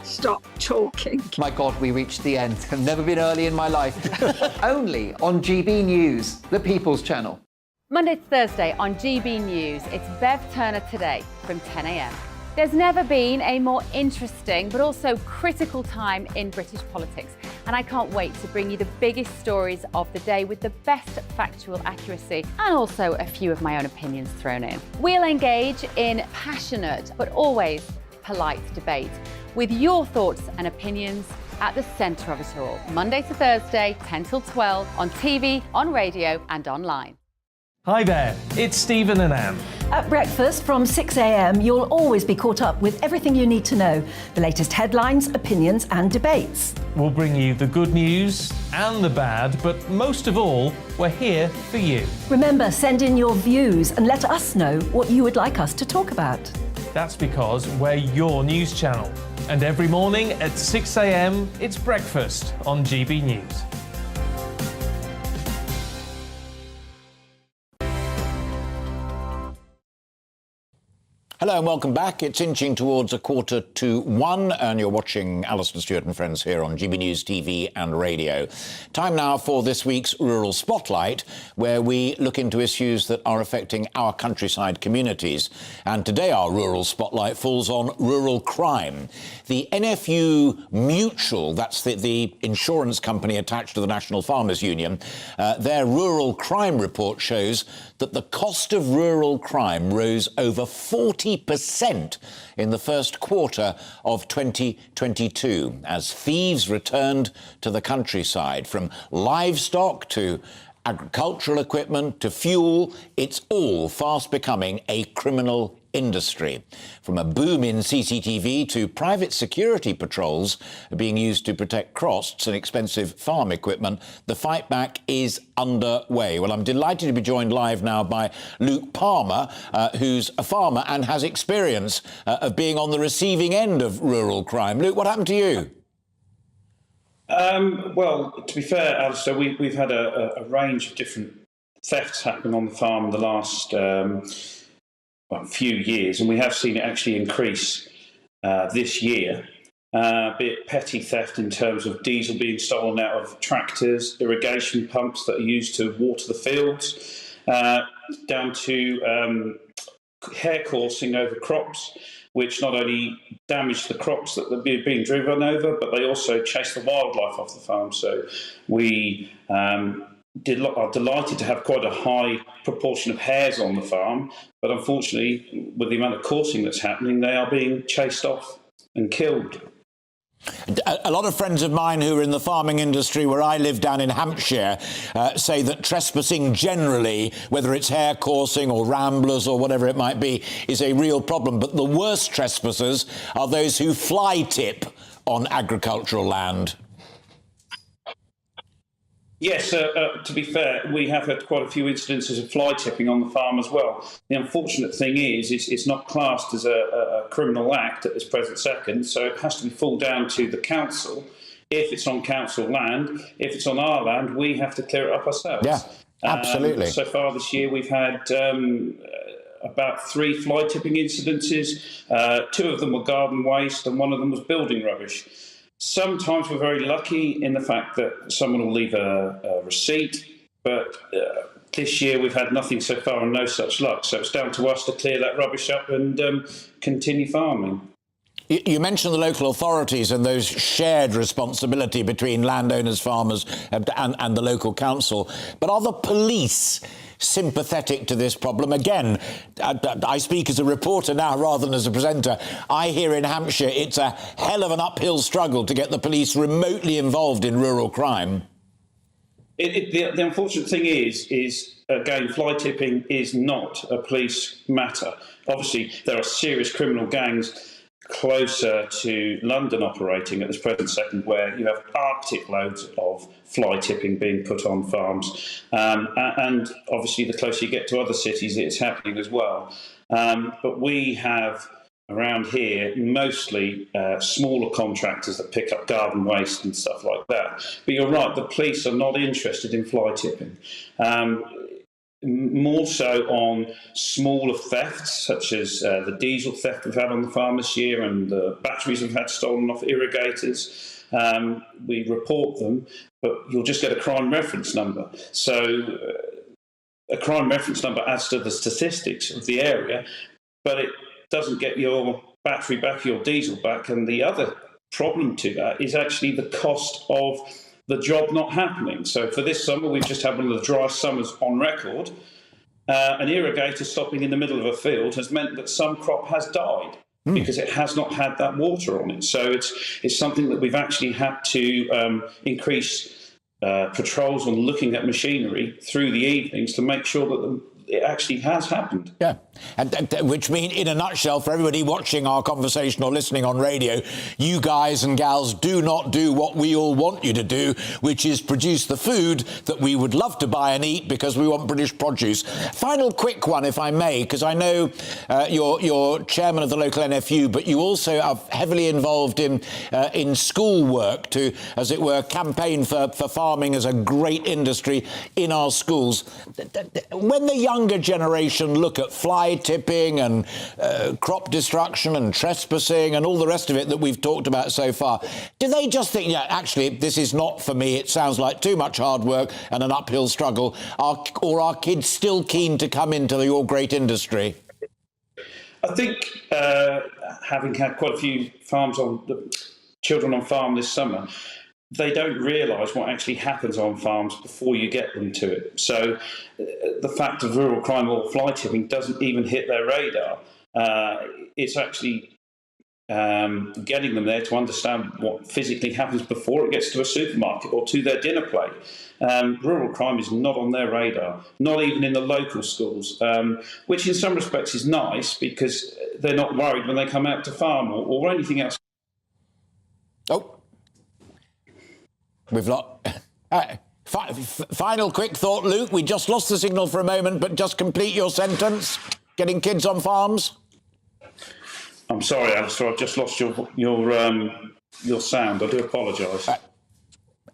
Stop talking. My God, we reached the end. I've never been early in my life. Only on GB News, the People's Channel. Monday to Thursday on GB News, it's Bev Turner Today from 10 a.m. There's never been a more interesting but also critical time in British politics, and I can't wait to bring you the biggest stories of the day with the best factual accuracy and also a few of my own opinions thrown in. We'll engage in passionate but always polite debate with your thoughts and opinions at the centre of it all. Monday to Thursday, 10 till 12 on TV, on radio and online. Hi there, it's Stephen and Anne. At breakfast from 6 a.m, you'll always be caught up with everything you need to know, the latest headlines, opinions and debates. We'll bring you the good news and the bad, but most of all, we're here for you. Remember, send in your views and let us know what you would like us to talk about. That's because we're your news channel. And every morning at 6 a.m, it's breakfast on GB News. Hello and welcome back. It's inching towards 1:45 and you're watching Alastair Stewart and Friends here on GB News TV and radio. Time now for this week's Rural Spotlight, where we look into issues that are affecting our countryside communities. And today our Rural Spotlight falls on rural crime. The NFU Mutual, that's the insurance company attached to the National Farmers Union, their rural crime report shows that the cost of rural crime rose over 40% in the first quarter of 2022 as thieves returned to the countryside. From livestock to agricultural equipment to fuel, it's all fast becoming a criminal industry. From a boom in CCTV to private security patrols being used to protect crops and expensive farm equipment, the fight back is underway. Well, I'm delighted to be joined live now by Luke Palmer, who's a farmer and has experience of being on the receiving end of rural crime. Luke, what happened to you? Well, to be fair, Alastair, we've had a range of different thefts happen on the farm in the last few years, and we have seen it actually increase this year, be it petty theft in terms of diesel being stolen out of tractors, irrigation pumps that are used to water the fields, down to hair coursing over crops, which not only damage the crops that are being driven over, but they also chase the wildlife off the farm. So we are delighted to have quite a high proportion of hares on the farm, but unfortunately, with the amount of coursing that's happening, they are being chased off and killed. A lot of friends of mine who are in the farming industry where I live down in Hampshire say that trespassing generally, whether it's hare coursing or ramblers or whatever it might be, is a real problem. But the worst trespassers are those who fly tip on agricultural land. Yes, to be fair, we have had quite a few incidences of fly tipping on the farm as well. The unfortunate thing is it's not classed as a criminal act at this present second, so it has to be full down to the council. If it's on council land, if it's on our land, we have to clear it up ourselves. Yeah, absolutely. So far this year, we've had about 3 fly tipping incidences. 2 of them were garden waste and 1 of them was building rubbish. Sometimes we're very lucky in the fact that someone will leave a receipt, but this year we've had nothing so far and no such luck. So it's down to us to clear that rubbish up and continue farming. You mentioned the local authorities and those shared responsibility between landowners, farmers and the local council. But are the police sympathetic to this problem? Again, I speak as a reporter now rather than as a presenter. I hear in Hampshire it's a hell of an uphill struggle to get the police remotely involved in rural crime. The unfortunate thing is again, fly tipping is not a police matter. Obviously, there are serious criminal gangs closer to London operating at this present second, where you have Arctic loads of fly tipping being put on farms. And obviously, the closer you get to other cities, it's happening as well. But we have around here mostly smaller contractors that pick up garden waste and stuff like that. But you're right, the police are not interested in fly tipping. More so on smaller thefts, such as the diesel theft we've had on the farm this year and the batteries we've had stolen off irrigators. We report them, but you'll just get a crime reference number. So a crime reference number adds to the statistics of the area, but it doesn't get your battery back, your diesel back. And the other problem to that is actually the cost of the job not happening. So for this summer, we've just had one of the driest summers on record. An irrigator stopping in the middle of a field has meant that some crop has died because it has not had that water on it. So it's something that we've actually had to increase patrols on looking at machinery through the evenings to make sure that it actually has happened. Yeah, and which means, in a nutshell, for everybody watching our conversation or listening on radio, you guys and gals do not do what we all want you to do, which is produce the food that we would love to buy and eat because we want British produce. Final quick one, if I may, because I know you're chairman of the local NFU, but you also are heavily involved in school work to, as it were, campaign for farming as a great industry in our schools. When the younger generation look at fly tipping and crop destruction and trespassing and all the rest of it that we've talked about so far, do they just think, yeah, actually, this is not for me, it sounds like too much hard work and an uphill struggle, or are kids still keen to come into your great industry? I think having had quite a few children on farm this summer, they don't realise what actually happens on farms before you get them to it. So the fact of rural crime or fly tipping doesn't even hit their radar. It's actually getting them there to understand what physically happens before it gets to a supermarket or to their dinner plate. Rural crime is not on their radar, not even in the local schools, which in some respects is nice because they're not worried when they come out to farm or anything else. Oh. We've lost... Final quick thought, Luke. We just lost the signal for a moment, but just complete your sentence. Getting kids on farms? I'm sorry, Alastair, I've just lost your sound. I do apologise.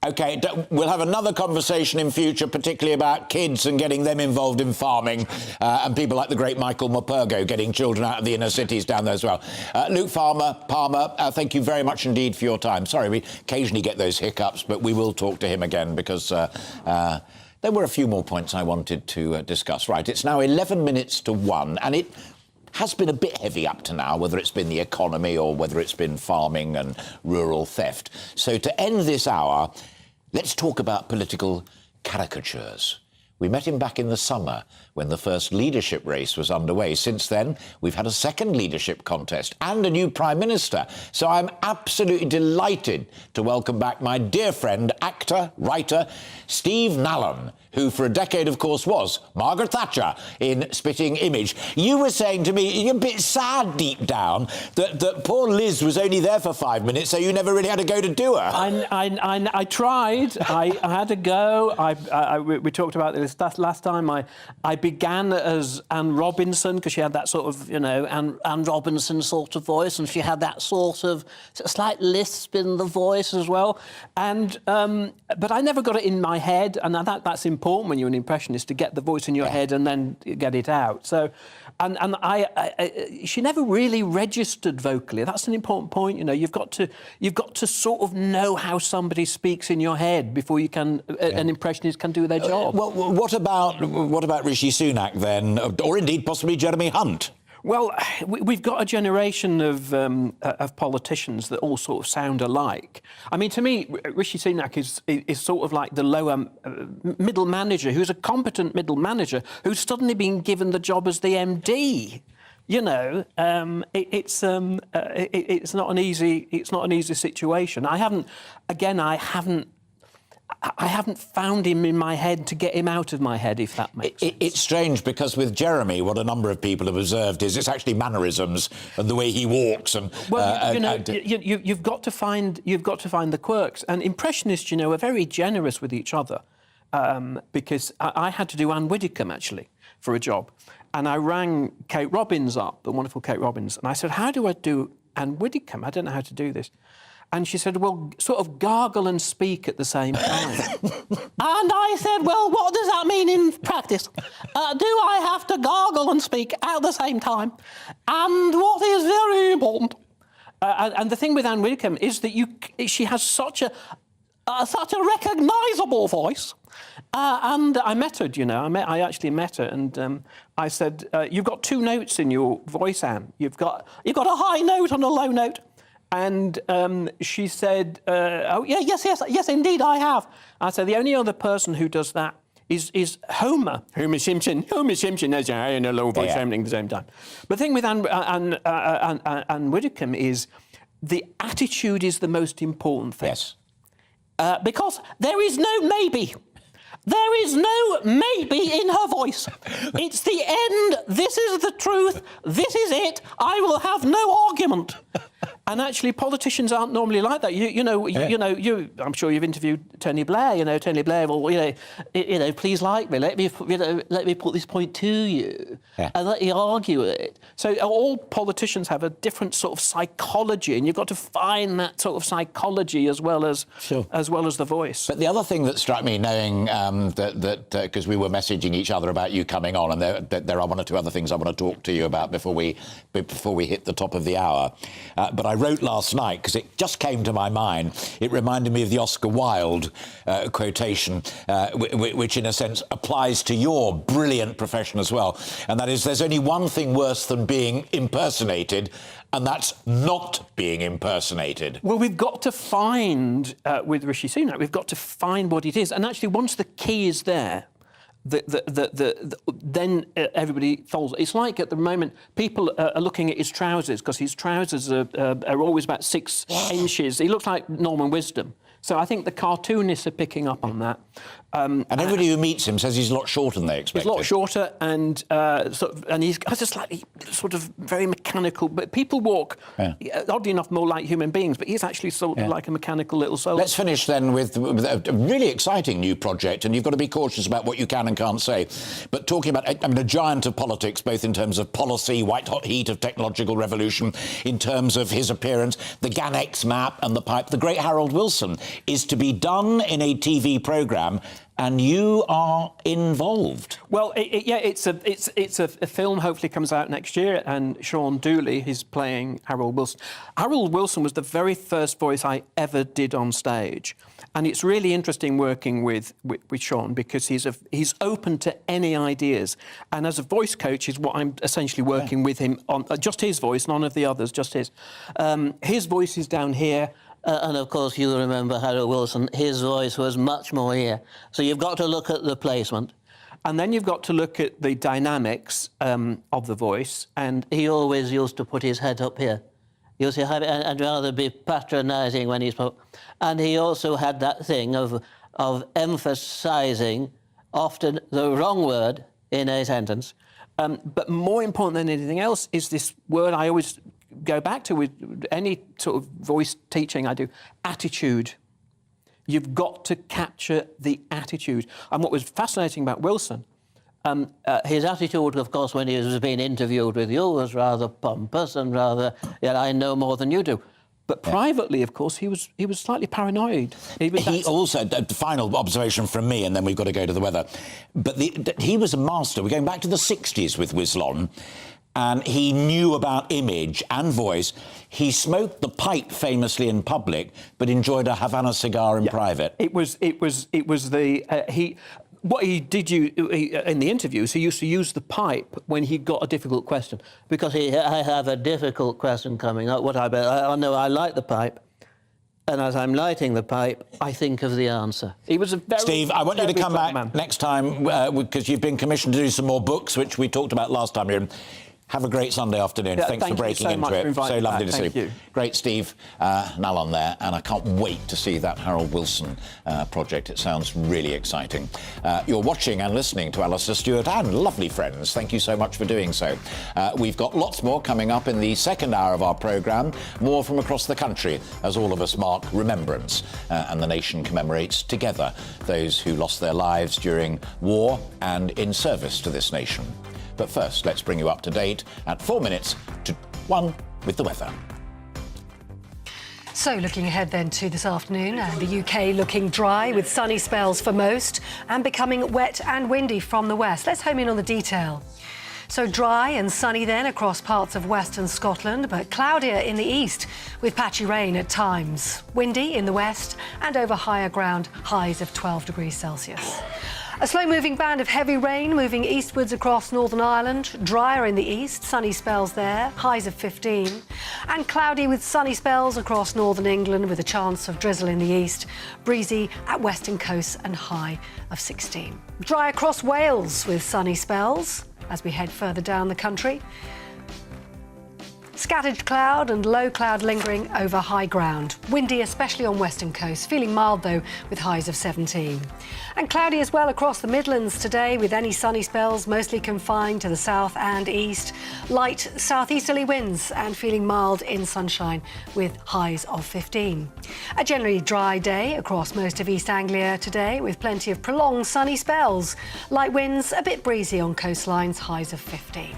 OK, we'll have another conversation in future, particularly about kids and getting them involved in farming, and people like the great Michael Morpurgo getting children out of the inner cities down there as well. Luke Palmer, thank you very much indeed for your time. Sorry, we occasionally get those hiccups, but we will talk to him again because there were a few more points I wanted to discuss. Right, it's now 11 minutes to 1, and it has been a bit heavy up to now, whether it's been the economy or whether it's been farming and rural theft. So to end this hour, let's talk about political caricatures. We met him back in the summer when the first leadership race was underway. Since then, we've had a second leadership contest and a new Prime Minister. So I'm absolutely delighted to welcome back my dear friend, actor, writer, Steve Nallon, who for a decade, of course, was Margaret Thatcher in Spitting Image. You were saying to me, you're a bit sad deep down, that poor Liz was only there for 5 minutes, so you never really had to go to do her. I tried. I had a go. We talked about this last time. I began as Anne Robinson, because she had that sort of, Anne Robinson sort of voice, and she had that sort of slight lisp in the voice as well. And but I never got it in my head, and that's important when you're an impressionist, to get the voice in your head and then get it out. So, and she never really registered vocally. That's an important point. You've got to sort of know how somebody speaks in your head before you can an impressionist can do their job. Well, what about Rishi Sunak then, or indeed possibly Jeremy Hunt? Well, we've got a generation of politicians that all sort of sound alike. I mean, to me, Rishi Sunak is sort of like the lower middle manager, who's a competent middle manager, who's suddenly been given the job as the MD. It's not an easy situation. I haven't found him in my head to get him out of my head, if that makes sense. It's strange because with Jeremy, what a number of people have observed is it's actually mannerisms and the way he walks. And you've got to find the quirks. And impressionists, are very generous with each other, because I had to do Anne Widdecombe actually for a job, and I rang Kate Robbins up, the wonderful Kate Robbins, and I said, "How do I do Anne Widdecombe? I don't know how to do this." And she said, "Well, sort of gargle and speak at the same time." And I said, "Well, what does that mean in practice? Do I have to gargle and speak at the same time? And what is very important?" And the thing with Anne Widdecombe is that she has such a recognisable voice. And I met her, I actually met her, and I said, "You've got two notes in your voice, Anne. You've got a high note and a low note." And she said, "Oh, yeah, yes, indeed, I have." I said, "The only other person who does that is Homer Simpson. Homer Simpson has a high and a low voice happening at the same time." But the thing with Anne Widdecombe is the attitude is the most important thing. Yes. Because there is no maybe. There is no maybe in her voice. It's the end. This is the truth. This is it. I will have no argument. And actually, politicians aren't normally like that. I'm sure you've interviewed Tony Blair. Tony Blair will, please like me. Let me put this point to you, and let you argue it. So all politicians have a different sort of psychology, and you've got to find that sort of psychology as well as the voice. But the other thing that struck me, knowing that because we were messaging each other about you coming on, and there are one or two other things I want to talk to you about before we hit the top of the hour. But I wrote last night, because it just came to my mind, it reminded me of the Oscar Wilde quotation, which in a sense applies to your brilliant profession as well. And that is, there's only one thing worse than being impersonated, and that's not being impersonated. Well, we've got to find, with Rishi Sunak, we've got to find what it is. And actually, once the key is there, then everybody follows. It's like at the moment people are looking at his trousers, because his trousers are always about 6 inches. He looks like Norman Wisdom. So I think the cartoonists are picking up on that. And everybody who meets him says he's a lot shorter than they expected. He's a lot shorter, and and he's got a slightly sort of very mechanical. But people walk, oddly enough, more like human beings. But he's actually sort of like a mechanical little soul. Let's finish then with a really exciting new project, and you've got to be cautious about what you can and can't say. But talking about, a giant of politics, both in terms of policy, white-hot heat of technological revolution, in terms of his appearance, the GANX map and the pipe. The great Harold Wilson is to be done in a TV programme, and you are involved. Well, it's a film. Hopefully, comes out next year, and Sean Dooley is playing Harold Wilson. Harold Wilson was the very first voice I ever did on stage, and it's really interesting working with Sean, because he's open to any ideas. And as a voice coach, is what I'm essentially working with him on. Just his voice, none of the others, just his. His voice is down here. And of course, you remember Harold Wilson, his voice was much more here. So you've got to look at the placement. And then you've got to look at the dynamics of the voice. And he always used to put his head up here. You see, I'd rather be patronising when he spoke. And he also had that thing of emphasising often the wrong word in a sentence. But more important than anything else is this word I always go back to with any sort of voice teaching I do, attitude. You've got to capture the attitude. And what was fascinating about Wilson, his attitude, of course, when he was being interviewed with you, was rather pompous and rather, I know more than you do. But privately, of course, he was slightly paranoid. He also, the final observation from me, and then we've got to go to the weather, but he was a master. We're going back to the 60s with Wislon, and he knew about image and voice. He smoked the pipe famously in public, but enjoyed a Havana cigar in private. What he did in the interviews, he used to use the pipe when he got a difficult question, because I have a difficult question coming up. I know I light the pipe, and as I'm lighting the pipe, I think of the answer. He was a very Steve, I want you to come back next time, because you've been commissioned to do some more books, which we talked about last time here. Have a great Sunday afternoon. Thanks for breaking into it. So lovely to see you. Great, Steve Nallon there. And I can't wait to see that Harold Wilson project. It sounds really exciting. You're watching and listening to Alastair Stewart and lovely friends. Thank you so much for doing so. We've got lots more coming up in the second hour of our programme. More from across the country as all of us mark remembrance and the nation commemorates together those who lost their lives during war and in service to this nation. But first, let's bring you up to date at 4 minutes to 1 with the weather. So looking ahead then to this afternoon, the UK looking dry with sunny spells for most and becoming wet and windy from the west. Let's home in on the detail. So dry and sunny then across parts of western Scotland, but cloudier in the east with patchy rain at times. Windy in the west and over higher ground, highs of 12 degrees Celsius. A slow-moving band of heavy rain moving eastwards across Northern Ireland. Drier in the east, sunny spells there, highs of 15. And cloudy with sunny spells across northern England with a chance of drizzle in the east. Breezy at western coasts and high of 16. Dry across Wales with sunny spells as we head further down the country. Scattered cloud and low cloud lingering over high ground. Windy, especially on western coast. Feeling mild, though, with highs of 17. And cloudy as well across the Midlands today, with any sunny spells mostly confined to the south and east. Light southeasterly winds and feeling mild in sunshine, with highs of 15. A generally dry day across most of East Anglia today, with plenty of prolonged sunny spells. Light winds, a bit breezy on coastlines, highs of 15.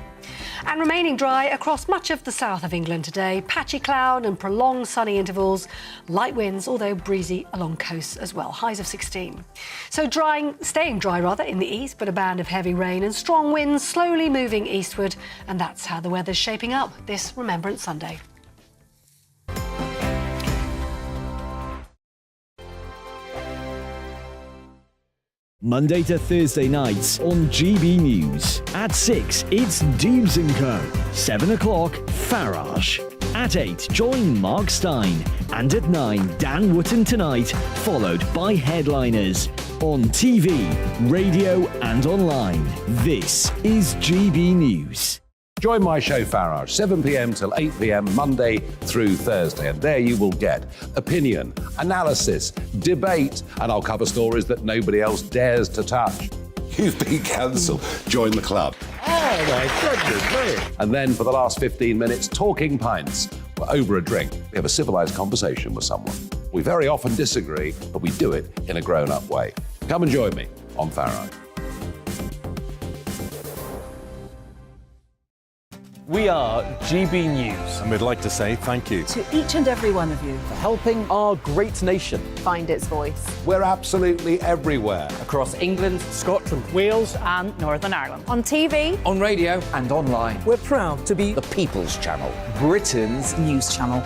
And remaining dry across much of the south of England today. Patchy cloud and prolonged sunny intervals. Light winds, although breezy along coasts as well. Highs of 16. So staying dry in the east, but a band of heavy rain and strong winds slowly moving eastward. And that's how the weather's shaping up this Remembrance Sunday. Monday to Thursday nights on GB News. At 6, it's Dubes & Co. 7 o'clock, Farage. At 8, join Mark Stein. And at 9, Dan Wootton Tonight, followed by Headliners. On TV, radio and online. This is GB News. Join my show Farage, 7 p.m. till 8 p.m. Monday through Thursday. And there you will get opinion, analysis, debate, and I'll cover stories that nobody else dares to touch. You've been cancelled. Join the club. Oh, my goodness me. And then for the last 15 minutes, talking pints. We're over a drink. We have a civilised conversation with someone. We very often disagree, but we do it in a grown-up way. Come and join me on Farage. We are GB News. And we'd like to say thank you To each and every one of you. for helping our great nation Find its voice. We're absolutely everywhere. across England, Scotland, Wales, And Northern Ireland. On TV. On radio and online. we're proud to be The People's Channel. Britain's News channel.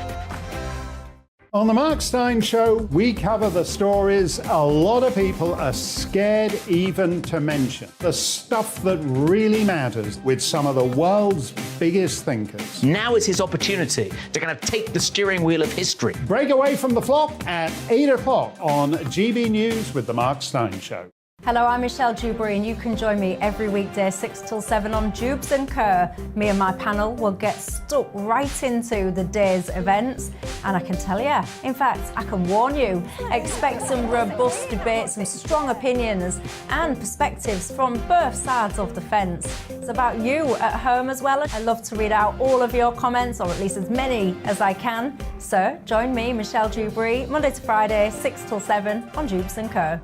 On the Mark Stein Show, we cover the stories a lot of people are scared even to mention. The stuff that really matters with some of the world's biggest thinkers. Now is his opportunity to kind of take the steering wheel of history. Break away from the flock at 8 o'clock on GB News with the Mark Stein Show. Hello, I'm Michelle Dewberry, and you can join me every weekday 6 till 7 on Dubes & Co. Me and my panel will get stuck right into the day's events, and I can tell you, in fact, I can warn you, expect some robust debates, some strong opinions and perspectives from both sides of the fence. It's about you at home as well. I love to read out all of your comments, or at least as many as I can. So join me, Michelle Dewberry, Monday to Friday, 6 till 7 on Dubes & Co.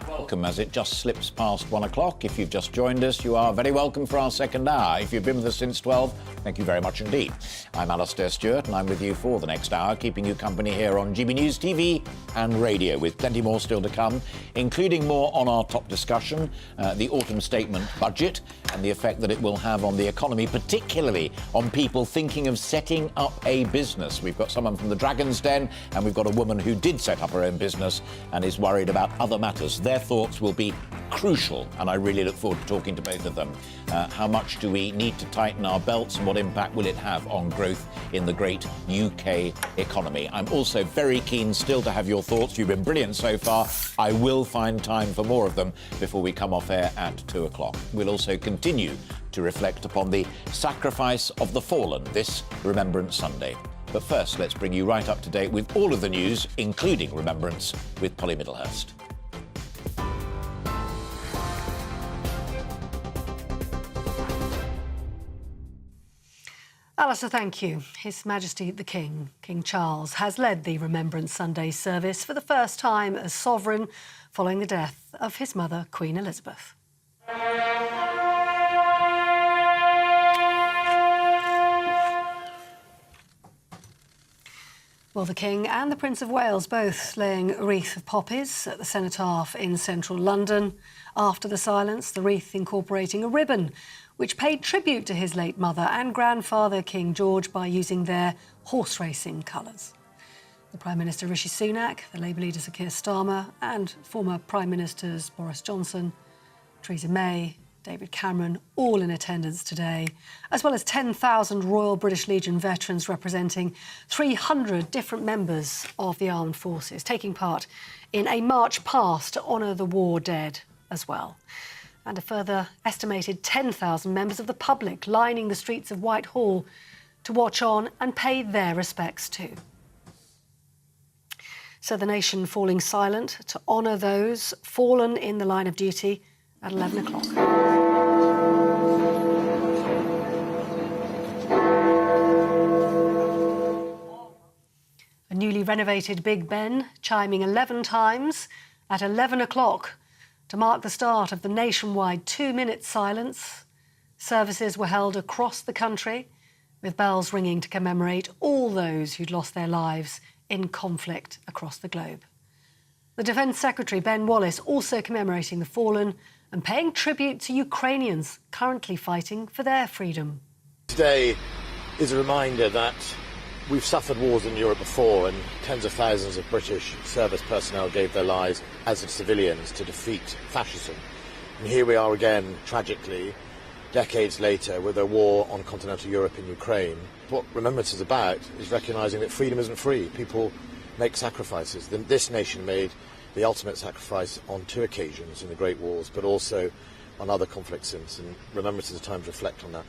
Welcome as it just slips past 1 o'clock. If you've just joined us, you are very welcome for our second hour. If you've been with us since 12, thank you very much indeed. I'm Alastair Stewart, and I'm with you for the next hour, keeping you company here on GB News TV and radio, with plenty more still to come, including more on our top discussion, the autumn statement budget, and the effect that it will have on the economy, particularly on people thinking of setting up a business. We've got someone from the Dragon's Den, and we've got a woman who did set up her own business and is worried about other matters. Their thoughts will be crucial, and I really look forward to talking to both of them. How much do we need to tighten our belts, and what impact will it have on growth in the great UK economy? I'm also very keen still to have your thoughts. You've been brilliant so far. I will find time for more of them before we come off air at 2 o'clock. We'll also continue to reflect upon the sacrifice of the fallen this Remembrance Sunday. But first, let's bring you right up to date with all of the news, including Remembrance, with Polly Middlehurst. Alastair, thank you. His Majesty the King, King Charles, has led the Remembrance Sunday service for the first time as sovereign following the death of his mother, Queen Elizabeth. Well, the King and the Prince of Wales both laying a wreath of poppies at the Cenotaph in central London. After the silence, the wreath incorporating a ribbon which paid tribute to his late mother and grandfather, King George, by using their horse racing colours. The Prime Minister Rishi Sunak, the Labour leader Sir Keir Starmer, and former Prime Ministers Boris Johnson, Theresa May, David Cameron, all in attendance today, as well as 10,000 Royal British Legion veterans representing 300 different members of the armed forces, taking part in a march past to honour the war dead. as well. And a further estimated 10,000 members of the public lining the streets of Whitehall to watch on and pay their respects too. So the nation falling silent to honour those fallen in the line of duty at 11 o'clock. A newly renovated Big Ben chiming 11 times at 11 o'clock to mark the start of the nationwide 2-minute silence. Services were held across the country, with bells ringing to commemorate all those who'd lost their lives in conflict across the globe. The Defence Secretary, Ben Wallace, also commemorating the fallen and paying tribute to Ukrainians currently fighting for their freedom. Today is a reminder that we've suffered wars in Europe before, and tens of thousands of British service personnel gave their lives, as did civilians, to defeat fascism. And here we are again, tragically, decades later, with a war on continental Europe and Ukraine. What Remembrance is about is recognising that freedom isn't free. People make sacrifices. This nation made the ultimate sacrifice on 2 occasions in the Great Wars, but also on other conflicts since, and Remembrance is a time to reflect on that.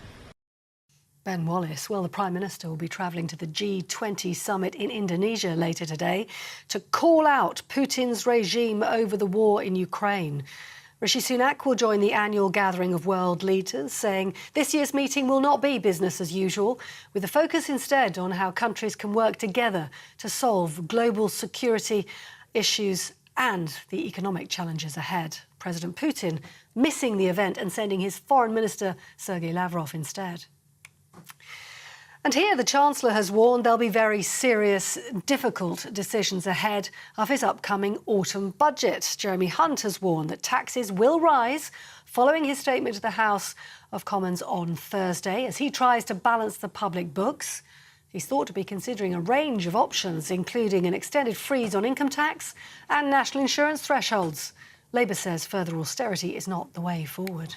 Ben Wallace. Well, the Prime Minister will be travelling to the G20 summit in Indonesia later today to call out Putin's regime over the war in Ukraine. Rishi Sunak will join the annual gathering of world leaders, saying this year's meeting will not be business as usual, with a focus instead on how countries can work together to solve global security issues and the economic challenges ahead. President Putin missing the event and sending his Foreign Minister Sergei Lavrov instead. And here the Chancellor has warned there'll be very serious, difficult decisions ahead of his upcoming autumn budget. Jeremy Hunt has warned that taxes will rise following his statement to the House of Commons on Thursday as he tries to balance the public books. He's thought to be considering a range of options, including an extended freeze on income tax and national insurance thresholds. Labour says further austerity is not the way forward.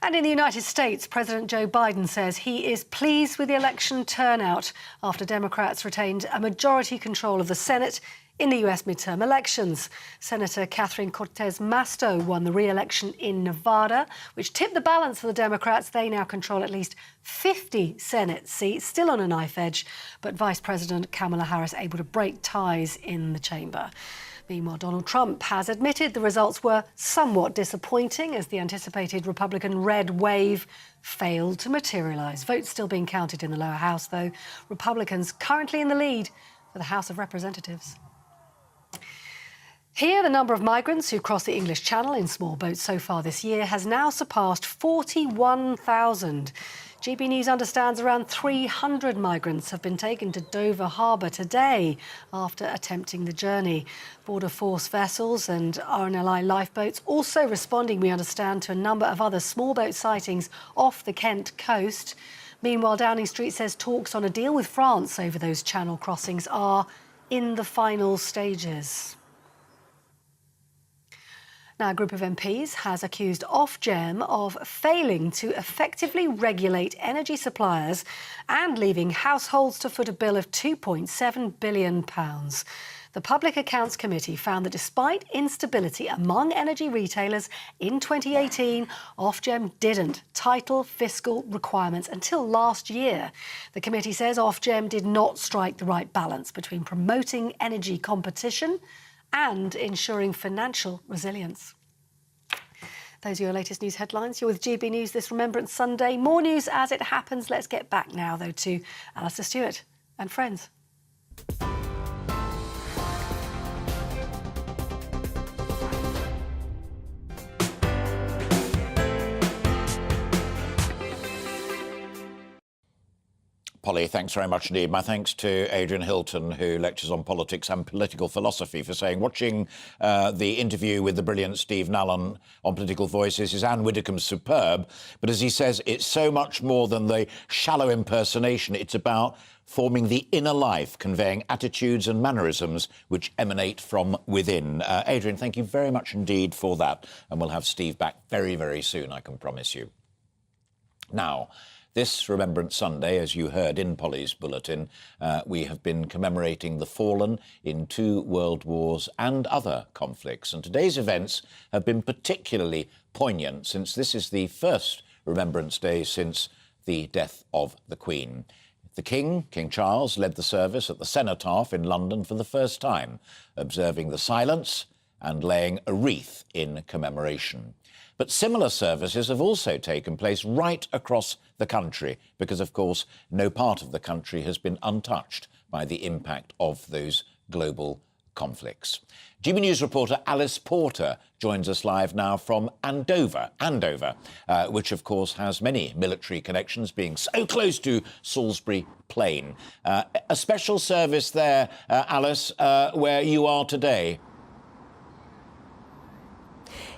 And in the United States, President Joe Biden says he is pleased with the election turnout after Democrats retained a majority control of the Senate in the US midterm elections. Senator Catherine Cortez Masto won the re-election in Nevada, which tipped the balance for the Democrats. They now control at least 50 Senate seats, still on a knife edge, but Vice President Kamala Harris able to break ties in the chamber. Meanwhile, Donald Trump has admitted the results were somewhat disappointing as the anticipated Republican red wave failed to materialise. Votes still being counted in the lower house, though. Republicans currently in the lead for the House of Representatives. Here, the number of migrants who crossed the English Channel in small boats so far this year has now surpassed 41,000. GB News understands around 300 migrants have been taken to Dover Harbour today after attempting the journey. Border Force vessels and RNLI lifeboats also responding, we understand, to a number of other small boat sightings off the Kent coast. Meanwhile, Downing Street says talks on a deal with France over those channel crossings are in the final stages. Now, a group of MPs has accused Ofgem of failing to effectively regulate energy suppliers and leaving households to foot a bill of £2.7 billion. The Public Accounts Committee found that despite instability among energy retailers in 2018, Ofgem didn't tighten fiscal requirements until last year. The committee says Ofgem did not strike the right balance between promoting energy competition and ensuring financial resilience. Those are your latest news headlines. You're with GB News this Remembrance Sunday. More news as it happens. Let's get back now, though, to Alastair Stewart and friends. Polly, thanks very much indeed. My thanks to Adrian Hilton, who lectures on politics and political philosophy, for saying watching the interview with the brilliant Steve Nallon on Political Voices, his Anne Widdecombe's superb. But as he says, it's so much more than the shallow impersonation. It's about forming the inner life, conveying attitudes and mannerisms which emanate from within. Adrian, thank you very much indeed for that. And we'll have Steve back very, very soon, I can promise you. Now, This Remembrance Sunday, as you heard in Polly's bulletin, we have been commemorating the fallen in 2 world wars and other conflicts. And today's events have been particularly poignant since this is the first Remembrance Day since the death of the Queen. The King, King Charles, led the service at the Cenotaph in London for the first time, observing the silence and laying a wreath in commemoration. But similar services have also taken place right across the country because, of course, no part of the country has been untouched by the impact of those global conflicts. GB News reporter Alice Porter joins us live now from Andover, which, of course, has many military connections, being so close to Salisbury Plain. A special service there, Alice, where you are today.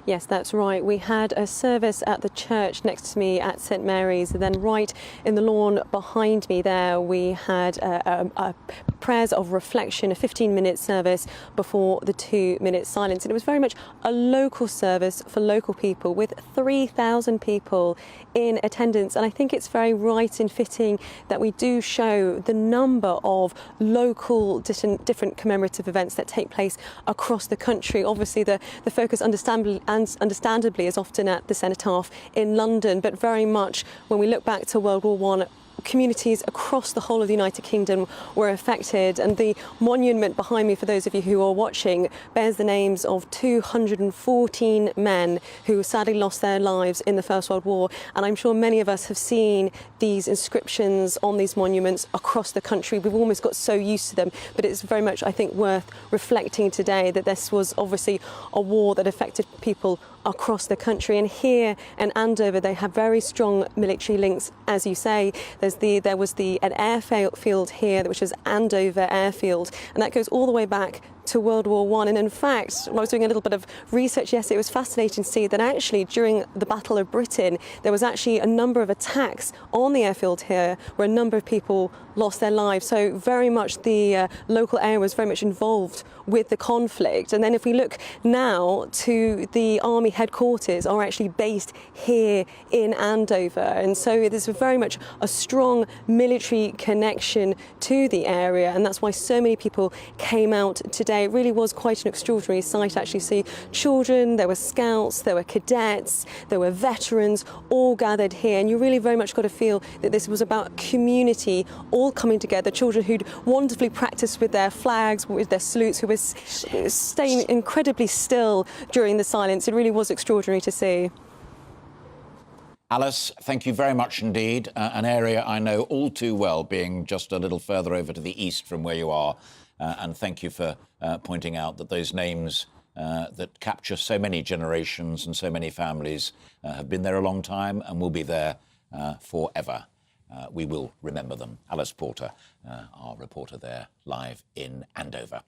Yes, that's right. We had a service at the church next to me at St Mary's. Then right in the lawn behind me there, we had a prayers of reflection, a 15-minute service before the 2-minute silence. And it was very much a local service for local people with 3,000 people in attendance. And I think it's very right and fitting that we do show the number of local different commemorative events that take place across the country. Obviously, the focus understandably is often at the Cenotaph in London, but very much when we look back to World War I, communities across the whole of the United Kingdom were affected, and the monument behind me, for those of you who are watching, bears the names of 214 men who sadly lost their lives in the First World War. And I'm sure many of us have seen these inscriptions on these monuments across the country. We've almost got so used to them, but it's very much, I think, worth reflecting today that this was obviously a war that affected people across the country. And here in Andover, they have very strong military links, as you say. There was an airfield here, which was Andover Airfield, and that goes all the way back to World War I. And in fact, when I was doing a little bit of research yesterday, it was fascinating to see that actually during the Battle of Britain, there was actually a number of attacks on the airfield here where a number of people lost their lives. So very much the local area was very much involved with the conflict. And then if we look now to the army headquarters are actually based here in Andover. And so there's very much a strong military connection to the area. And that's why so many people came out today. It really was quite an extraordinary sight to actually see children, there were scouts, there were cadets, there were veterans, all gathered here. And you really very much got to feel that this was about community, all coming together, children who'd wonderfully practiced with their flags, with their salutes, who were staying incredibly still during the silence. It really was extraordinary to see. Alice, thank you very much indeed. An area I know all too well, being just a little further over to the east from where you are. And thank you for pointing out that those names that capture so many generations and so many families have been there a long time and will be there forever. We will remember them. Alice Porter, our reporter there, live in Andover.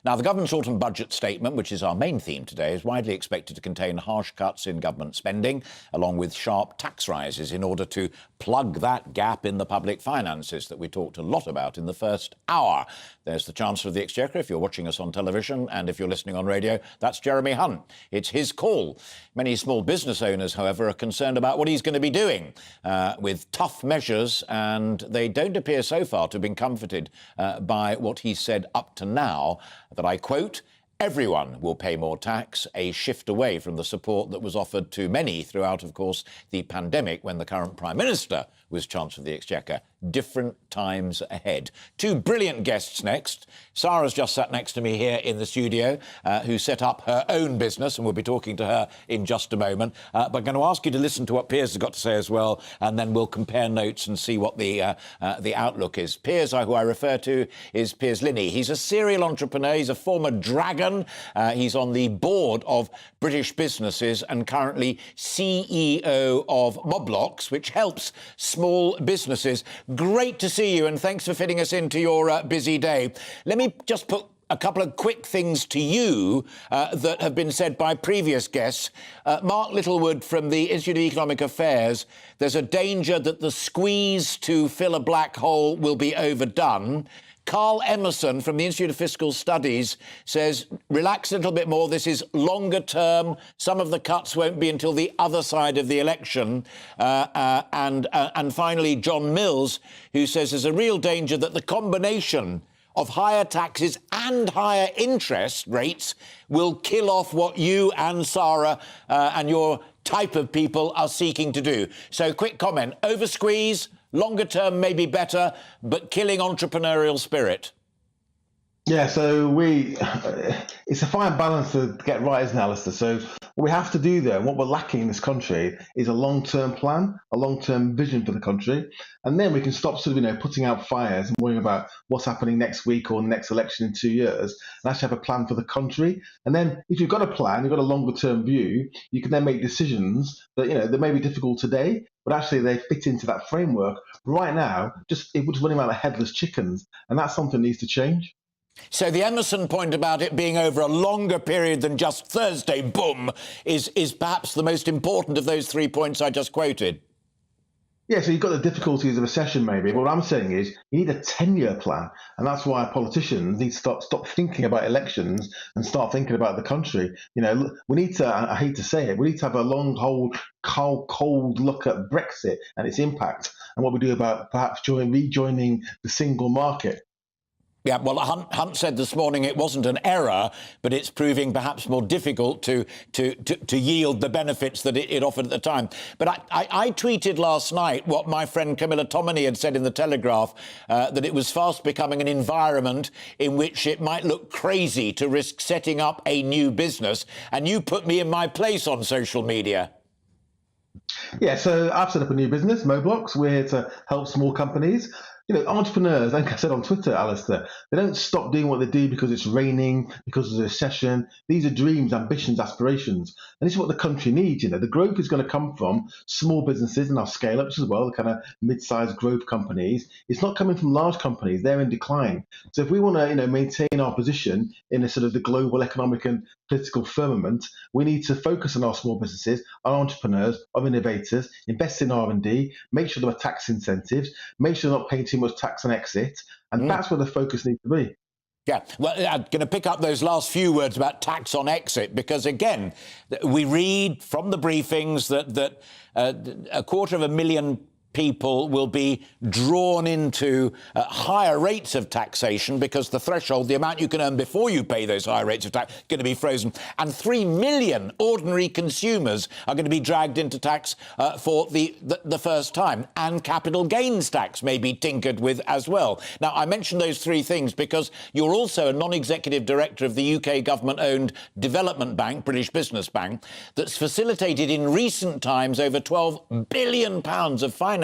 Now, the government's autumn budget statement, which is our main theme today, is widely expected to contain harsh cuts in government spending, along with sharp tax rises in order to plug that gap in the public finances that we talked a lot about in the first hour. There's the Chancellor of the Exchequer, if you're watching us on television, and if you're listening on radio, that's Jeremy Hunt. It's his call. Many small business owners, however, are concerned about what he's going to be doing with tough measures, and they don't appear so far to have been comforted by what he said up to now, that I quote, "Everyone will pay more tax," a shift away from the support that was offered to many throughout, of course, the pandemic when the current Prime Minister was Chancellor of the Exchequer. Different times ahead. Two brilliant guests next. Sarah's just sat next to me here in the studio, who set up her own business, and we'll be talking to her in just a moment. But I'm going to ask you to listen to what Piers has got to say as well, and then we'll compare notes and see what the outlook is. Piers, who I refer to, is Piers Linney. He's a serial entrepreneur. He's a former dragon. He's on the board of British Businesses and currently CEO of Moblocks, which helps small businesses. Great to see you, and thanks for fitting us into your busy day. Let me just put a couple of quick things to you that have been said by previous guests. Mark Littlewood from the Institute of Economic Affairs, there's a danger that the squeeze to fill a black hole will be overdone. Carl Emerson from the Institute of Fiscal Studies says, relax a little bit more. This is longer term. Some of the cuts won't be until the other side of the election. And finally, John Mills, who says there's a real danger that the combination of higher taxes and higher interest rates will kill off what you and Sarah and your type of people are seeking to do. So quick comment, over squeeze, longer term may be better, but killing entrepreneurial spirit. Yeah, so it's a fine balance to get right, isn't it, Alastair? So what we have to do there, and what we're lacking in this country, is a long-term plan, a long-term vision for the country. And then we can stop sort of, putting out fires and worrying about what's happening next week or next election in 2 years, and actually have a plan for the country. And then if you've got a plan, you've got a longer-term view, you can then make decisions that, that may be difficult today, but actually they fit into that framework. Right now, it was running around like headless chickens, and that's something that needs to change. So the Emerson point about it being over a longer period than just Thursday, boom, is perhaps the most important of those 3 points I just quoted. Yeah, so you've got the difficulties of a session maybe, but what I'm saying is you need a 10-year plan, and that's why politicians need to stop thinking about elections and start thinking about the country. We need to, I hate to say it, we need to have a long, cold look at Brexit and its impact and what we do about perhaps rejoining the single market. Yeah, well, Hunt said this morning it wasn't an error, but it's proving perhaps more difficult to yield the benefits that it offered at the time. But I tweeted last night what my friend Camilla Tominey had said in The Telegraph, that it was fast becoming an environment in which it might look crazy to risk setting up a new business. And you put me in my place on social media. Yeah, so I've set up a new business, Moblox. We're here to help small companies. Entrepreneurs, like I said on Twitter, Alastair, they don't stop doing what they do because it's raining, because there's a recession. These are dreams, ambitions, aspirations. And this is what the country needs. The growth is going to come from small businesses and our scale-ups as well, the kind of mid-sized growth companies. It's not coming from large companies. They're in decline. So if we want to, maintain our position in a sort of the global economic and political firmament, we need to focus on our small businesses, our entrepreneurs, our innovators, invest in R&D, make sure there are tax incentives, make sure they're not paying too much tax on exit, and that's where the focus needs to be. Yeah, well, I'm going to pick up those last few words about tax on exit, because, again, we read from the briefings that 250,000 people will be drawn into higher rates of taxation because the threshold, the amount you can earn before you pay those higher rates of tax, is going to be frozen. And 3 million ordinary consumers are going to be dragged into tax for the first time. And capital gains tax may be tinkered with as well. Now, I mentioned those 3 things because you're also a non-executive director of the UK government-owned development bank, British Business Bank, that's facilitated in recent times over £12 billion of financing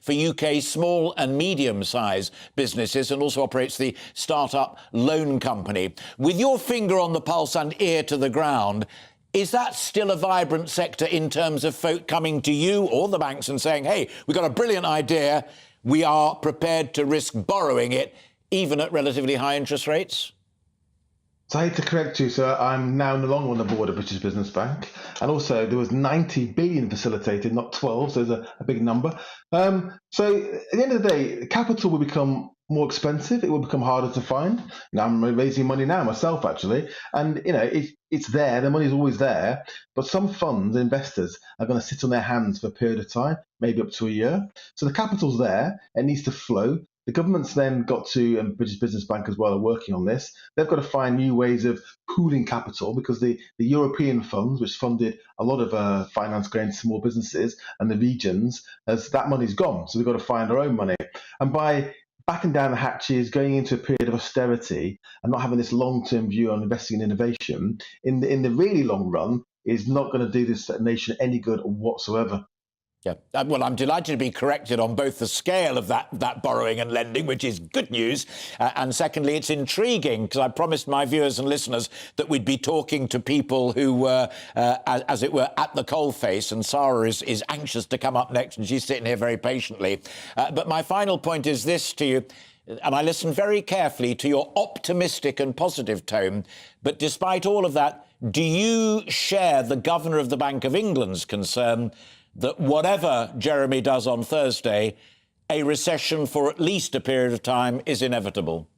for UK small and medium-sized businesses, and also operates the Startup Loan Company. With your finger on the pulse and ear to the ground, is that still a vibrant sector in terms of folk coming to you or the banks and saying, hey, we've got a brilliant idea, we are prepared to risk borrowing it, even at relatively high interest rates? So I hate to correct you, sir. I'm now no longer on the board of British Business Bank. And also there was 90 billion facilitated, not 12, so there's a big number. So at the end of the day, capital will become more expensive. It will become harder to find. I'm raising money now myself, actually. And, it's there. The money's always there. But some funds, investors, are going to sit on their hands for a period of time, maybe up to a year. So the capital's there. It needs to flow. The government's then got to, and British Business Bank as well are working on this, they've got to find new ways of pooling capital, because the European funds, which funded a lot of finance going to small businesses and the regions, as that money's gone. So we've got to find our own money. And by backing down the hatches, going into a period of austerity and not having this long-term view on investing in innovation, in the really long run, is not going to do this nation any good whatsoever. Yeah, well, I'm delighted to be corrected on both the scale of that borrowing and lending, which is good news, and secondly, it's intriguing, because I promised my viewers and listeners that we'd be talking to people who were, as it were, at the coalface, and Sarah is anxious to come up next, and she's sitting here very patiently. But my final point is this to you, and I listened very carefully to your optimistic and positive tone, but despite all of that, do you share the Governor of the Bank of England's concern that whatever Jeremy does on Thursday, a recession for at least a period of time is inevitable?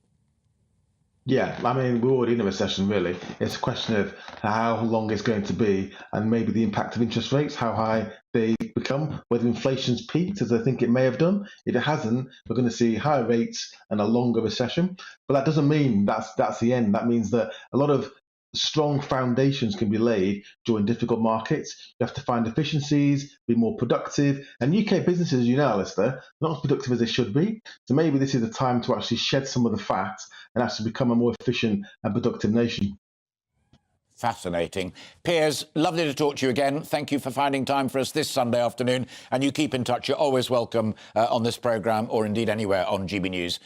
Yeah, I mean, we're already in a recession, really. It's a question of how long it's going to be and maybe the impact of interest rates, how high they become, whether inflation's peaked, as I think it may have done. If it hasn't, we're going to see higher rates and a longer recession. But that doesn't mean that's the end. That means that a lot of strong foundations can be laid during difficult markets. You have to find efficiencies, be more productive. And UK businesses, you know, Alastair, are not as productive as they should be. So maybe this is the time to actually shed some of the fat and actually become a more efficient and productive nation. Fascinating. Piers, lovely to talk to you again. Thank you for finding time for us this Sunday afternoon. And you keep in touch. You're always welcome on this programme or indeed anywhere on GB News.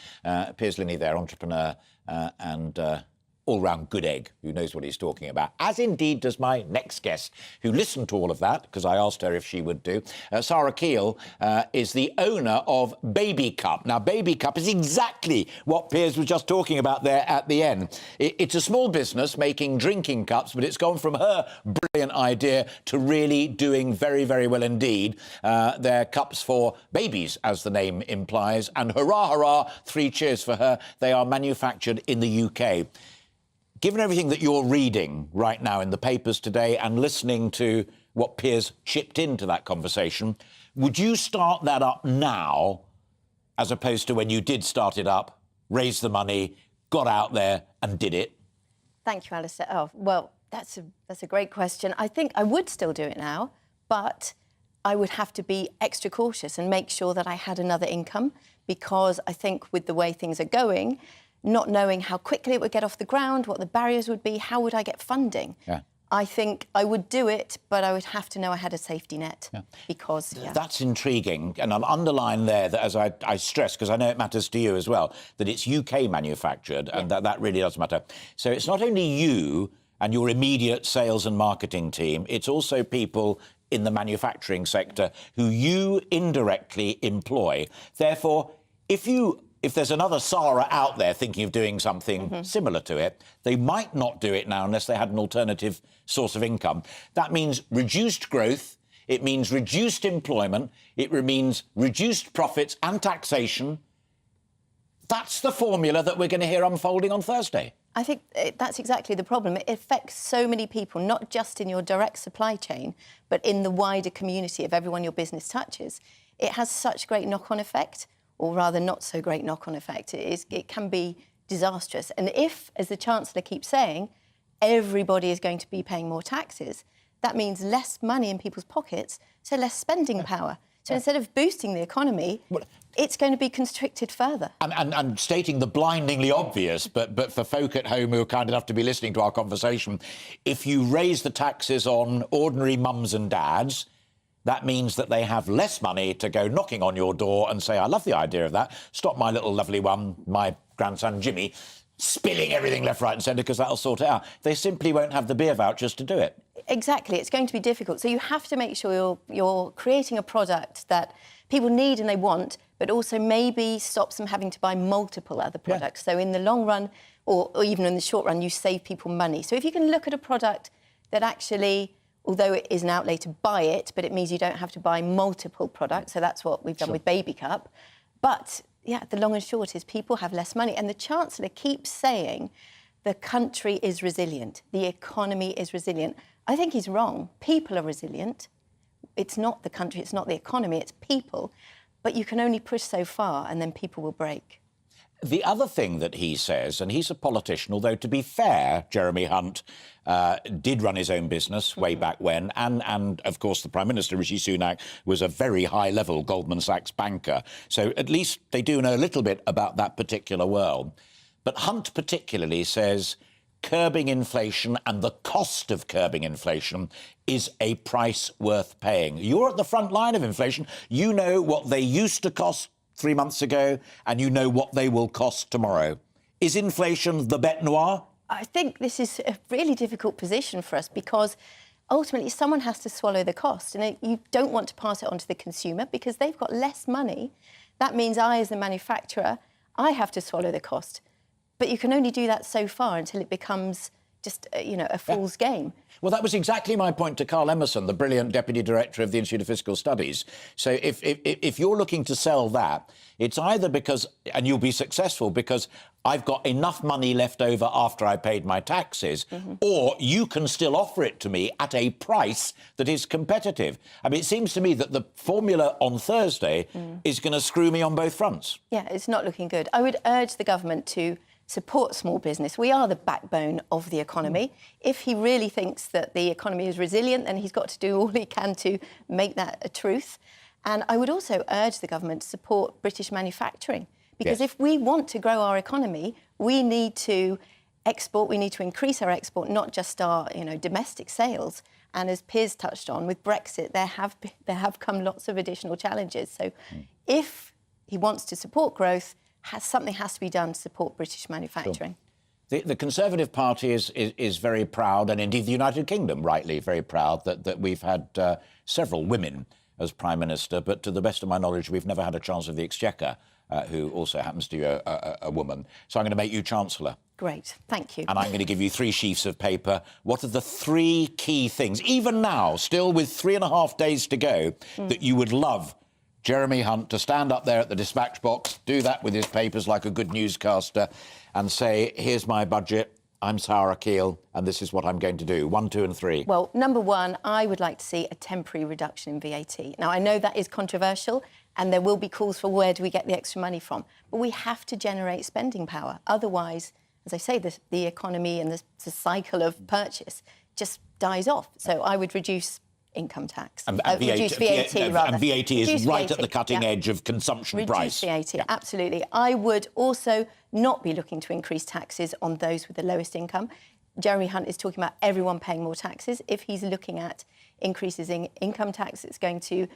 Piers Linney there, entrepreneur and all-round good egg who knows what he's talking about, as indeed does my next guest, who listened to all of that, because I asked her if she would do. Sarah Keel is the owner of Baby Cup. Now, Baby Cup is exactly what Piers was just talking about there at the end. It's a small business making drinking cups, but it's gone from her brilliant idea to really doing very, very well indeed. They're cups for babies, as the name implies, and hurrah, hurrah, 3 cheers for her. They are manufactured in the UK. Given everything that you're reading right now in the papers today and listening to what Piers chipped into that conversation, would you start that up now as opposed to when you did start it up, raised the money, got out there and did it? Thank you, Alastair. Oh, well, that's a great question. I think I would still do it now, but I would have to be extra cautious and make sure that I had another income, because I think with the way things are going, not knowing how quickly it would get off the ground, what the barriers would be, how would I get funding? Yeah. I think I would do it, but I would have to know I had a safety net because... Yeah. That's intriguing. And I'll underline there that, as I stress, because I know it matters to you as well, that it's UK manufactured and that really does matter. So it's not only you and your immediate sales and marketing team, it's also people in the manufacturing sector who you indirectly employ. Therefore, if there's another Sarah out there thinking of doing something similar to it, they might not do it now unless they had an alternative source of income. That means reduced growth, it means reduced employment, it means reduced profits and taxation. That's the formula that we're going to hear unfolding on Thursday. I think that's exactly the problem. It affects so many people, not just in your direct supply chain, but in the wider community of everyone your business touches. It has such great knock-on effect, or rather not so great knock-on effect. It can be disastrous. And if, as the Chancellor keeps saying, everybody is going to be paying more taxes, that means less money in people's pockets, so less spending power. So instead of boosting the economy, it's going to be constricted further. And stating the blindingly obvious, but for folk at home who are kind enough to be listening to our conversation, if you raise the taxes on ordinary mums and dads, that means that they have less money to go knocking on your door and say, I love the idea of that. Stop my little lovely one, my grandson Jimmy, spilling everything left, right and centre, because that'll sort it out. They simply won't have the beer vouchers to do it. Exactly. It's going to be difficult. So you have to make sure you're creating a product that people need and they want, but also maybe stops them having to buy multiple other products. So in the long run, or even in the short run, you save people money. So if you can look at a product that actually, although it is an outlay to buy it, but it means you don't have to buy multiple products. So that's what we've done with Baby Cup. But, yeah, the long and short is people have less money. And the Chancellor keeps saying the country is resilient, the economy is resilient. I think he's wrong. People are resilient. It's not the country, it's not the economy, it's people. But you can only push so far and then people will break. The other thing that he says, and he's a politician, although to be fair, Jeremy Hunt did run his own business way back when, and of course the Prime Minister, Rishi Sunak, was a very high-level Goldman Sachs banker. So at least they do know a little bit about that particular world. But Hunt particularly says curbing inflation and the cost of curbing inflation is a price worth paying. You're at the front line of inflation. You know what they used to cost 3 months ago, and you know what they will cost tomorrow. Is inflation the bête noire? I think this is a really difficult position for us because ultimately someone has to swallow the cost, and you don't want to pass it on to the consumer because they've got less money. That means I, as the manufacturer, I have to swallow the cost. But you can only do that so far until it becomes just a fool's game. Well, that was exactly my point to Carl Emerson, the brilliant Deputy Director of the Institute of Fiscal Studies. So if you're looking to sell that, it's either because, and you'll be successful because I've got enough money left over after I paid my taxes, or you can still offer it to me at a price that is competitive. I mean, it seems to me that the formula on Thursday is going to screw me on both fronts. Yeah, it's not looking good. I would urge the government to support small business. We are the backbone of the economy. If he really thinks that the economy is resilient, then he's got to do all he can to make that a truth. And I would also urge the government to support British manufacturing, because if we want to grow our economy, we need to export, we need to increase our export, not just our domestic sales. And as Piers touched on, with Brexit, there have come lots of additional challenges. So if he wants to support growth, something has to be done to support British manufacturing. Sure. The Conservative Party is very proud, and indeed the United Kingdom, rightly, very proud that we've had several women as Prime Minister, but to the best of my knowledge, we've never had a Chancellor of the Exchequer who also happens to be a woman. So I'm going to make you Chancellor. Great, thank you. And I'm going to give you 3 sheafs of paper. What are the 3 key things, even now, still with 3.5 days to go, that you would love Jeremy Hunt to stand up there at the dispatch box, do that with his papers like a good newscaster, and say, here's my budget, I'm Sarah Keell, and this is what I'm going to do. 1, 2 and 3. Well, number 1, I would like to see a temporary reduction in VAT. Now, I know that is controversial, and there will be calls for where do we get the extra money from, but we have to generate spending power. Otherwise, as I say, the economy and the cycle of purchase just dies off. So I would reduce income tax. And reduce VAT, rather. And VAT is reduce right VAT, at the cutting edge of consumption price. Reduce VAT, absolutely. I would also not be looking to increase taxes on those with the lowest income. Jeremy Hunt is talking about everyone paying more taxes. If he's looking at increases in income tax, it's going to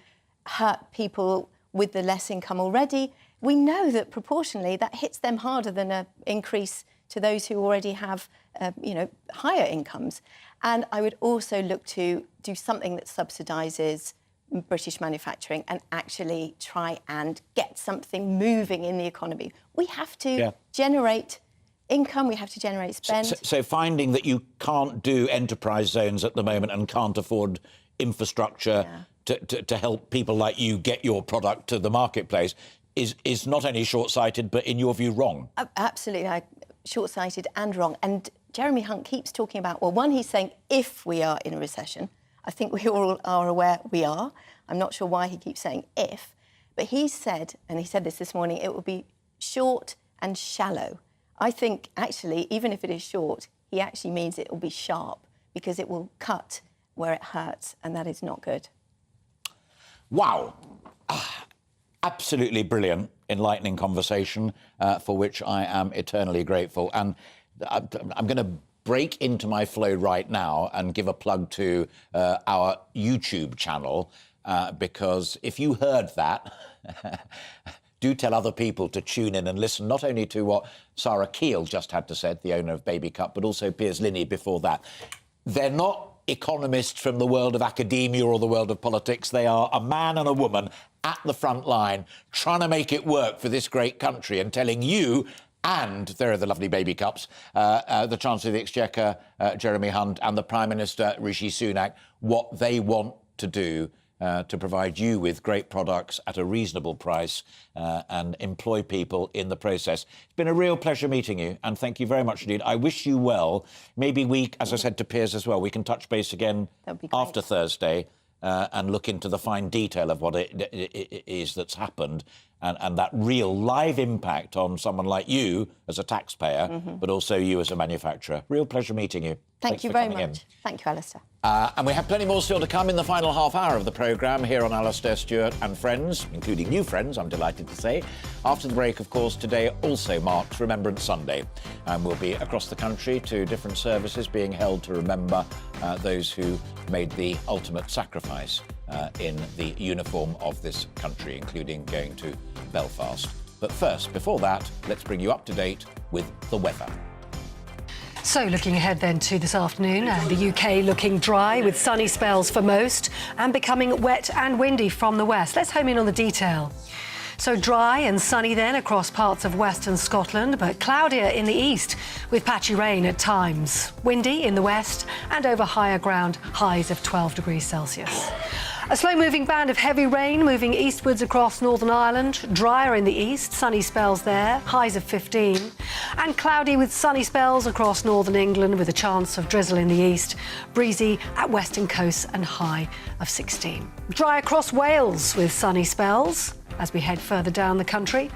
hurt people with the less income already. We know that proportionally that hits them harder than an increase to those who already have, higher incomes. And I would also look to do something that subsidises British manufacturing and actually try and get something moving in the economy. We have to generate income, we have to generate spend. So finding that you can't do enterprise zones at the moment and can't afford infrastructure to help people like you get your product to the marketplace is not only short-sighted, but in your view, wrong. Absolutely, short-sighted and wrong. And Jeremy Hunt keeps talking about, well, one, he's saying if we are in a recession. I think we all are aware we are. I'm not sure why he keeps saying if. But he said, and he said this morning, it will be short and shallow. I think, actually, even if it is short, he actually means it will be sharp because it will cut where it hurts, and that is not good. Wow. Absolutely brilliant, enlightening conversation for which I am eternally grateful. And I'm going to break into my flow right now and give a plug to our YouTube channel, because if you heard that, do tell other people to tune in and listen, not only to what Sarah Keell just had to say, the owner of Baby Cup, but also Piers Linney before that. They're not economists from the world of academia or the world of politics. They are a man and a woman at the front line trying to make it work for this great country and telling you, and there are the lovely Baby Cups, the Chancellor of the Exchequer, Jeremy Hunt, and the Prime Minister, Rishi Sunak, what they want to do to provide you with great products at a reasonable price and employ people in the process. It's been a real pleasure meeting you, and thank you very much indeed. I wish you well. Maybe we, as I said to Piers as well, we can touch base again after Thursday and look into the fine detail of what it is that's happened and that real live impact on someone like you as a taxpayer, but also you as a manufacturer. Real pleasure meeting you. Thank you very much. Thank you, Alastair. And we have plenty more still to come in the final half hour of the programme here on Alastair Stewart and Friends, including new friends, I'm delighted to say. After the break, of course, today also marks Remembrance Sunday. And we'll be across the country to different services being held to remember those who made the ultimate sacrifice in the uniform of this country, including going to Belfast. But first, before that, let's bring you up to date with the weather. So looking ahead then to this afternoon, the UK looking dry with sunny spells for most and becoming wet and windy from the west. Let's home in on the detail. So dry and sunny then across parts of western Scotland, but cloudier in the east with patchy rain at times. Windy in the west and over higher ground, highs of 12 degrees Celsius. A slow-moving band of heavy rain moving eastwards across Northern Ireland. Drier in the east, sunny spells there, highs of 15. And cloudy with sunny spells across northern England with a chance of drizzle in the east. Breezy at western coasts and high of 16. Dry across Wales with sunny spells as we head further down the country.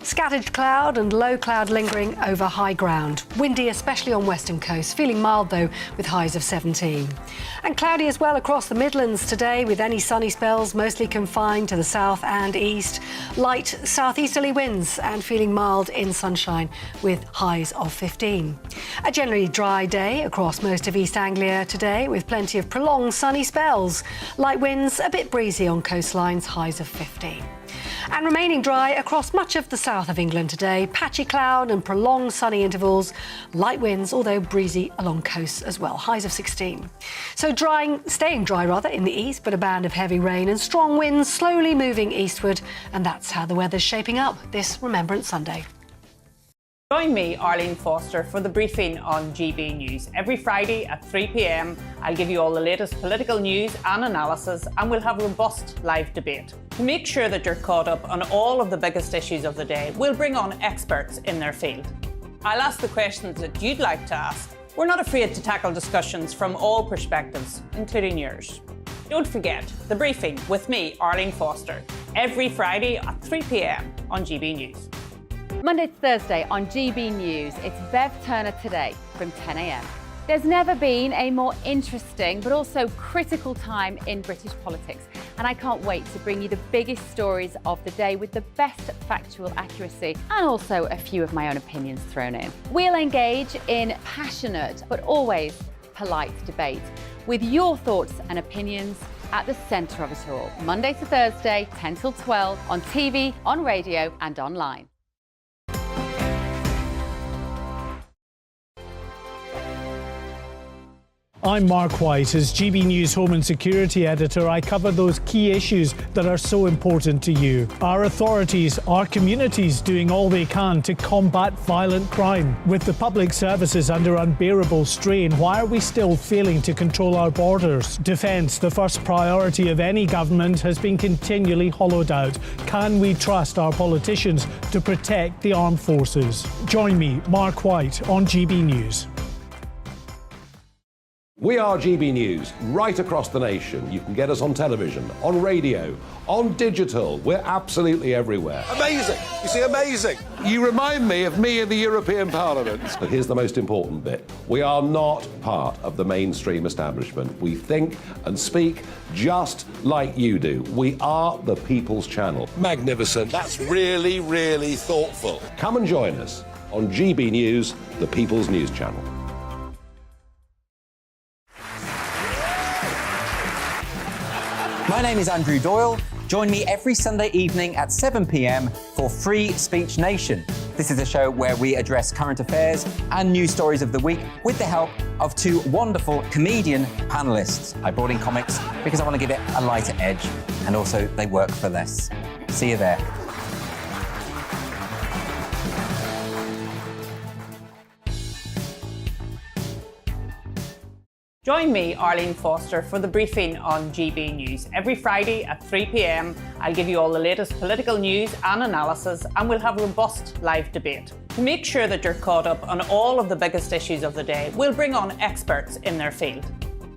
Scattered cloud and low cloud lingering over high ground. Windy, especially on western coast. Feeling mild, though, with highs of 17. And cloudy as well across the Midlands today, with any sunny spells mostly confined to the south and east. Light southeasterly winds and feeling mild in sunshine, with highs of 15. A generally dry day across most of East Anglia today, with plenty of prolonged sunny spells. Light winds, a bit breezy on coastlines, highs of 15. And remaining dry across much of the south of England today. Patchy cloud and prolonged sunny intervals. Light winds, although breezy along coasts as well. Highs of 16. So staying dry in the east, but a band of heavy rain and strong winds slowly moving eastward. And that's how the weather's shaping up this Remembrance Sunday. Join me, Arlene Foster, for the briefing on GB News. Every Friday at 3 p.m, I'll give you all the latest political news and analysis, and we'll have robust live debate. To make sure that you're caught up on all of the biggest issues of the day, we'll bring on experts in their field. I'll ask the questions that you'd like to ask. We're not afraid to tackle discussions from all perspectives, including yours. Don't forget, the briefing with me, Arlene Foster, every Friday at 3 p.m. on GB News. Monday to Thursday on GB News, it's Bev Turner Today from 10 a.m. There's never been a more interesting but also critical time in British politics, and I can't wait to bring you the biggest stories of the day with the best factual accuracy and also a few of my own opinions thrown in. We'll engage in passionate but always polite debate with your thoughts and opinions at the centre of it all. Monday to Thursday, 10 till 12 on TV, on radio and online. I'm Mark White. As GB News Home and Security Editor, I cover those key issues that are so important to you. Our authorities, our communities doing all they can to combat violent crime. With the public services under unbearable strain, why are we still failing to control our borders? Defence, the first priority of any government, has been continually hollowed out. Can we trust our politicians to protect the armed forces? Join me, Mark White, on GB News. We are GB News, right across the nation. You can get us on television, on radio, on digital. We're absolutely everywhere. Amazing. You see, amazing. You remind me of me in the European Parliament. But here's the most important bit. We are not part of the mainstream establishment. We think and speak just like you do. We are the People's Channel. Magnificent. That's really, really thoughtful. Come and join us on GB News, the People's News Channel. My name is Andrew Doyle. Join me every Sunday evening at 7 p.m. for Free Speech Nation. This is a show where we address current affairs and news stories of the week with the help of two wonderful comedian panellists. I brought in comics because I want to give it a lighter edge, and also they work for less. See you there. Join me, Arlene Foster, for the briefing on GB News. Every Friday at 3 p.m, I'll give you all the latest political news and analysis, and we'll have robust live debate. To make sure that you're caught up on all of the biggest issues of the day, we'll bring on experts in their field.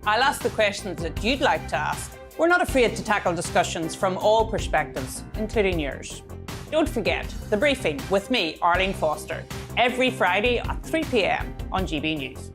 I'll ask the questions that you'd like to ask. We're not afraid to tackle discussions from all perspectives, including yours. Don't forget, the briefing with me, Arlene Foster, every Friday at 3 p.m. on GB News.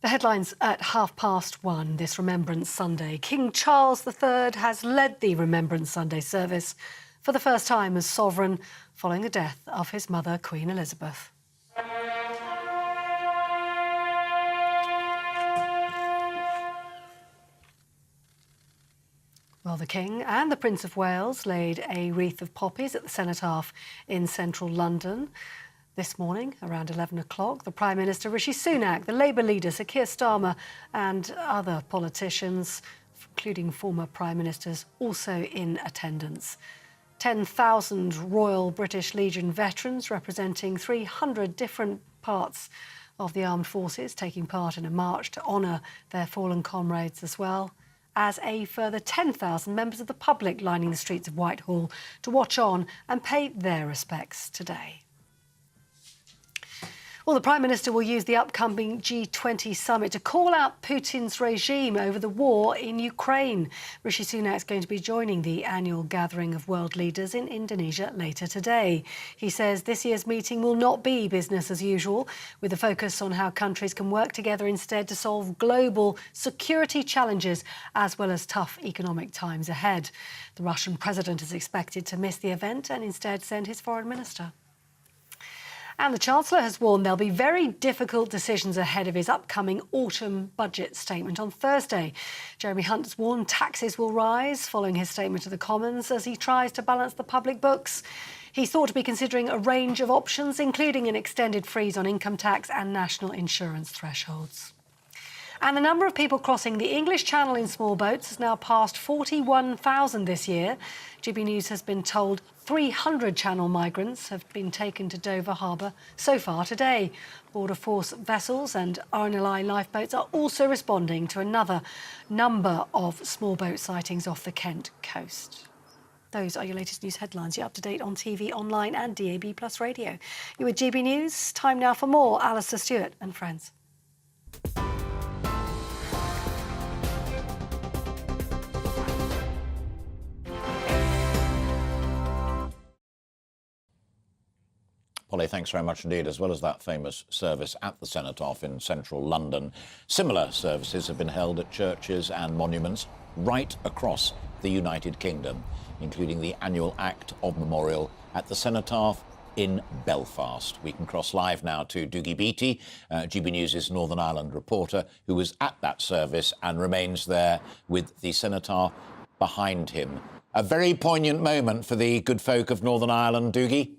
The headlines at 1:30 this Remembrance Sunday. King Charles III has led the Remembrance Sunday service for the first time as sovereign following the death of his mother, Queen Elizabeth. Well, Well, the King and the Prince of Wales laid a wreath of poppies at the Cenotaph in central London. This morning, around 11 o'clock, the Prime Minister Rishi Sunak, the Labour leader Sir Keir Starmer and other politicians, including former Prime Ministers, also in attendance. 10,000 Royal British Legion veterans representing 300 different parts of the armed forces taking part in a march to honour their fallen comrades, as well as a further 10,000 members of the public lining the streets of Whitehall to watch on and pay their respects today. Well, the Prime Minister will use the upcoming G20 summit to call out Putin's regime over the war in Ukraine. Rishi Sunak is going to be joining the annual gathering of world leaders in Indonesia later today. He says this year's meeting will not be business as usual, with a focus on how countries can work together instead to solve global security challenges as well as tough economic times ahead. The Russian president is expected to miss the event and instead send his foreign minister. And the Chancellor has warned there'll be very difficult decisions ahead of his upcoming autumn budget statement on Thursday. Jeremy Hunt has warned taxes will rise following his statement to the Commons as he tries to balance the public books. He's thought to be considering a range of options, including an extended freeze on income tax and national insurance thresholds. And the number of people crossing the English Channel in small boats has now passed 41,000 this year. GB News has been told 300 Channel migrants have been taken to Dover Harbour so far today. Border Force vessels and RNLI lifeboats are also responding to another number of small boat sightings off the Kent coast. Those are your latest news headlines. You're up to date on TV, online and DAB+ radio. You're with GB News. Time now for more Alastair Stewart and friends. Polly, thanks very much indeed. As well as that famous service at the Cenotaph in central London, similar services have been held at churches and monuments right across the United Kingdom, including the annual Act of Memorial at the Cenotaph in Belfast. We can cross live now to Dougie Beattie, GB News' Northern Ireland reporter, who was at that service and remains there with the Cenotaph behind him. A very poignant moment for the good folk of Northern Ireland, Dougie.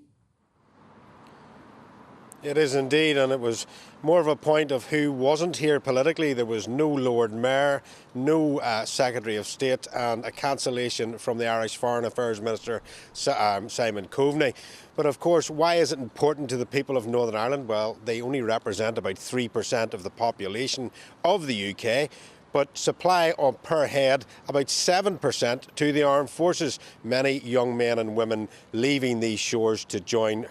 It is indeed, and it was more of a point of who wasn't here politically. There was no Lord Mayor, no Secretary of State, and a cancellation from the Irish Foreign Affairs Minister, Simon Coveney. But of course, why is it important to the people of Northern Ireland? Well, they only represent about 3% of the population of the UK. But supply per head about 7% to the armed forces. Many young men and women leaving these shores to join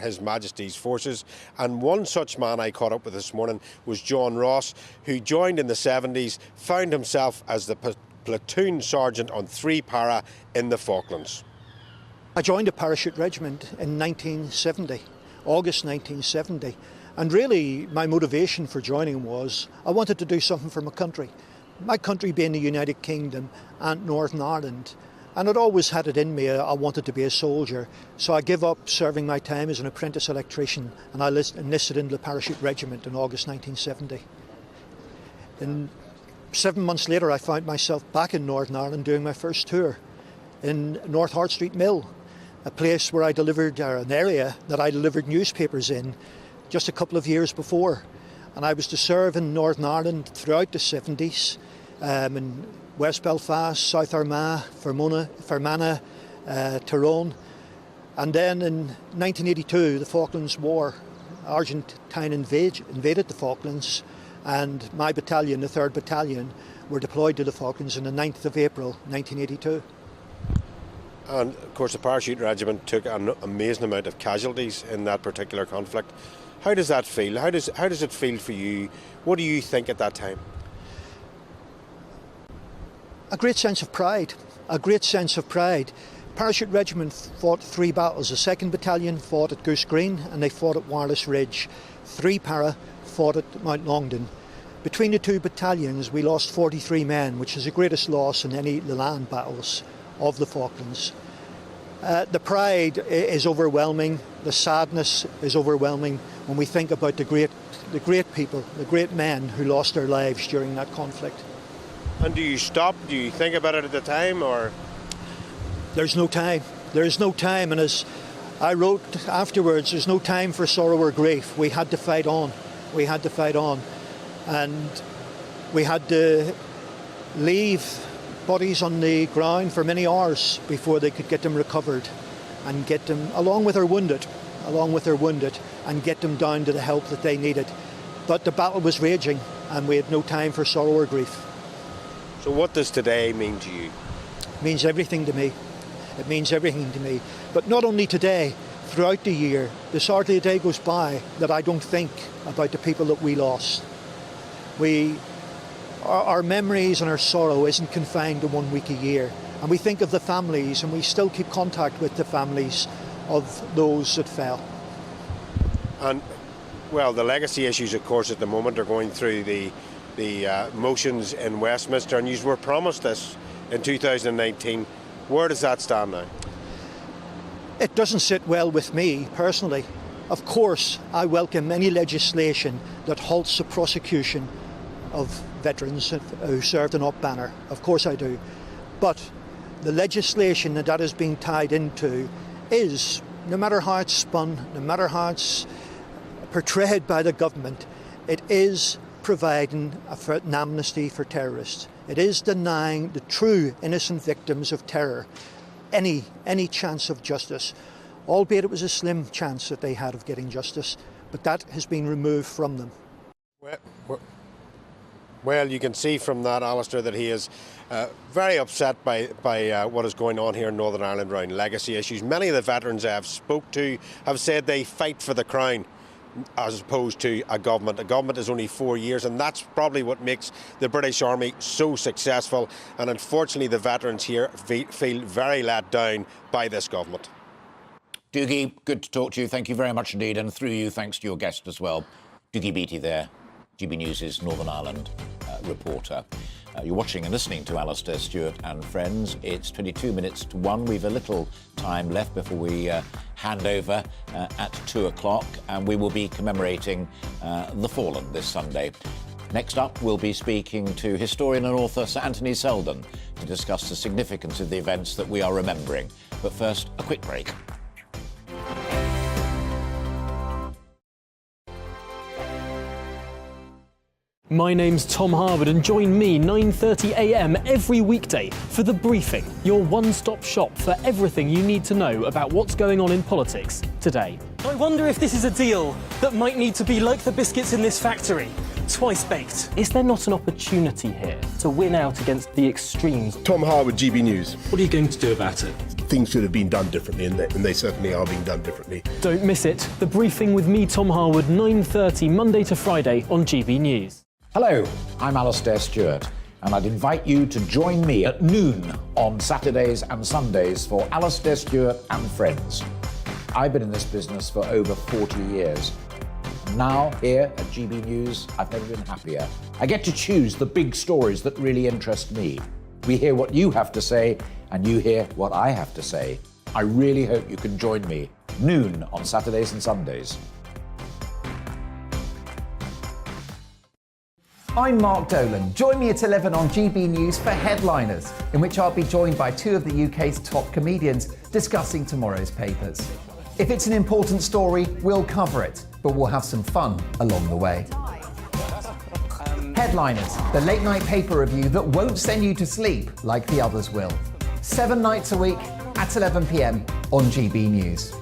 His Majesty's forces. And one such man I caught up with this morning was John Ross, who joined in the 70s, found himself as the platoon sergeant on 3 Para in the Falklands. I joined a parachute regiment in 1970, August 1970. And really, my motivation for joining was I wanted to do something for my country being the United Kingdom and Northern Ireland. And I'd always had it in me, I wanted to be a soldier. So I gave up serving my time as an apprentice electrician and I enlisted into the parachute regiment in August 1970. And 7 months later, I found myself back in Northern Ireland doing my first tour in North Hart Street Mill, a place where I delivered, an area that I delivered newspapers in just a couple of years before. And I was to serve in Northern Ireland throughout the 70s, in West Belfast, South Armagh, Fermanagh, Tyrone. And then in 1982, the Falklands War, Argentina invaded the Falklands, and my battalion, the 3rd Battalion, were deployed to the Falklands on the 9th of April 1982. And of course the parachute regiment took an amazing amount of casualties in that particular conflict. How does that feel? How does it feel for you? What do you think at that time? A great sense of pride. Parachute Regiment fought 3 battles. The 2nd Battalion fought at Goose Green and they fought at Wireless Ridge. 3 Para fought at Mount Longdon. Between the 2 battalions we lost 43 men, which is the greatest loss in any of the land battles of the Falklands. The pride is overwhelming, the sadness is overwhelming when we think about the great people, the great men who lost their lives during that conflict. And do you stop? Do you think about it at the time, or...? There's no time. There is no time, and as I wrote afterwards, there's no time for sorrow or grief. We had to fight on. We had to fight on. And we had to leave bodies on the ground for many hours before they could get them recovered and get them, along with their wounded, and get them down to the help that they needed. But the battle was raging, and we had no time for sorrow or grief. So what does today mean to you? It means everything to me. It means everything to me. But not only today, throughout the year, there's hardly a day goes by that I don't think about the people that we lost. Our memories and our sorrow isn't confined to 1 week a year. And we think of the families, and we still keep contact with the families of those that fell. And, well, the legacy issues, of course, at the moment are going through the motions in Westminster, and you were promised this in 2019. Where does that stand now? It doesn't sit well with me, personally. Of course, I welcome any legislation that halts the prosecution of veterans who served in Up Banner. Of course I do. But the legislation that is being tied into is, no matter how it's spun, no matter how it's portrayed by the government, it is providing an amnesty for terrorists. It is denying the true innocent victims of terror any chance of justice, albeit it was a slim chance that they had of getting justice, but that has been removed from them. Well, you can see from that, Alastair, that he is very upset by what is going on here in Northern Ireland around legacy issues. Many of the veterans I have spoke to have said they fight for the Crown as opposed to a government. A government is only 4 years, and that's probably what makes the British Army so successful. And unfortunately, the veterans here feel very let down by this government. Doogie, good to talk to you. Thank you very much indeed. And through you, thanks to your guest as well, Doogie Beattie there, GB News' Northern Ireland reporter. You're watching and listening to Alastair Stewart and Friends. It's 22 minutes to 1. We've a little time left before we hand over at 2 o'clock, and we will be commemorating the fallen this Sunday. Next up, we'll be speaking to historian and author Sir Anthony Selden to discuss the significance of the events that we are remembering. But first, a quick break. My name's Tom Harwood, and join me 9:30 a.m. every weekday for The Briefing, your one-stop shop for everything you need to know about what's going on in politics today. I wonder if this is a deal that might need to be like the biscuits in this factory, twice baked. Is there not an opportunity here to win out against the extremes? Tom Harwood, GB News. What are you going to do about it? Things should have been done differently, and they certainly are being done differently. Don't miss it. The Briefing with me, Tom Harwood, 9:30 Monday to Friday on GB News. Hello, I'm Alastair Stewart, and I'd invite you to join me at noon on Saturdays and Sundays for Alastair Stewart and Friends. I've been in this business for over 40 years. Now, here at GB News, I've never been happier. I get to choose the big stories that really interest me. We hear what you have to say, and you hear what I have to say. I really hope you can join me, noon on Saturdays and Sundays. I'm Mark Dolan. Join me at 11 on GB News for Headliners, in which I'll be joined by two of the UK's top comedians discussing tomorrow's papers. If it's an important story, we'll cover it, but we'll have some fun along the way. Headliners, the late-night paper review that won't send you to sleep like the others will. 7 nights a week at 11 p.m. on GB News.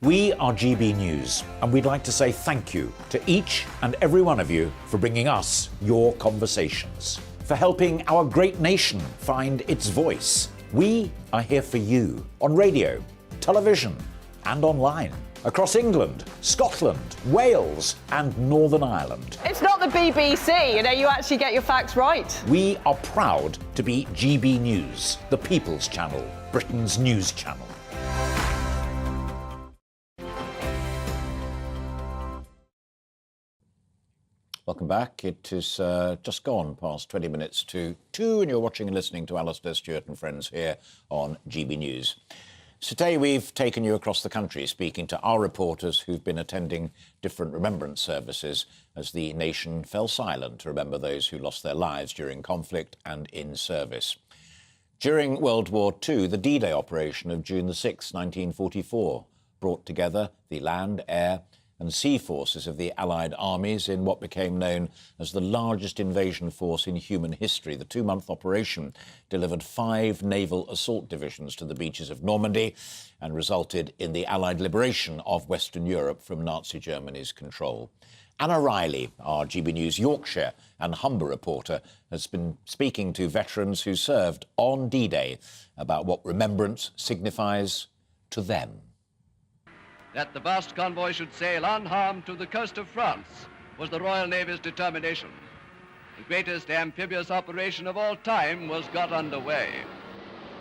We are GB News, and we'd like to say thank you to each and every one of you for bringing us your conversations, for helping our great nation find its voice. We are here for you on radio, television, and online, across England, Scotland, Wales, and Northern Ireland. It's not the BBC, you actually get your facts right. We are proud to be GB News, the People's Channel, Britain's news channel. Welcome back. It is just gone past 20 minutes to 2, and you're watching and listening to Alastair Stewart and Friends here on GB News. Today we've taken you across the country speaking to our reporters who've been attending different remembrance services as the nation fell silent to remember those who lost their lives during conflict and in service. During World War II, the D-Day operation of June the 6th, 1944, brought together the land, air and sea forces of the Allied armies in what became known as the largest invasion force in human history. The 2-month operation delivered 5 naval assault divisions to the beaches of Normandy and resulted in the Allied liberation of Western Europe from Nazi Germany's control. Anna Riley, our GB News Yorkshire and Humber reporter, has been speaking to veterans who served on D-Day about what remembrance signifies to them. That the vast convoy should sail unharmed to the coast of France was the Royal Navy's determination. The greatest amphibious operation of all time was got underway.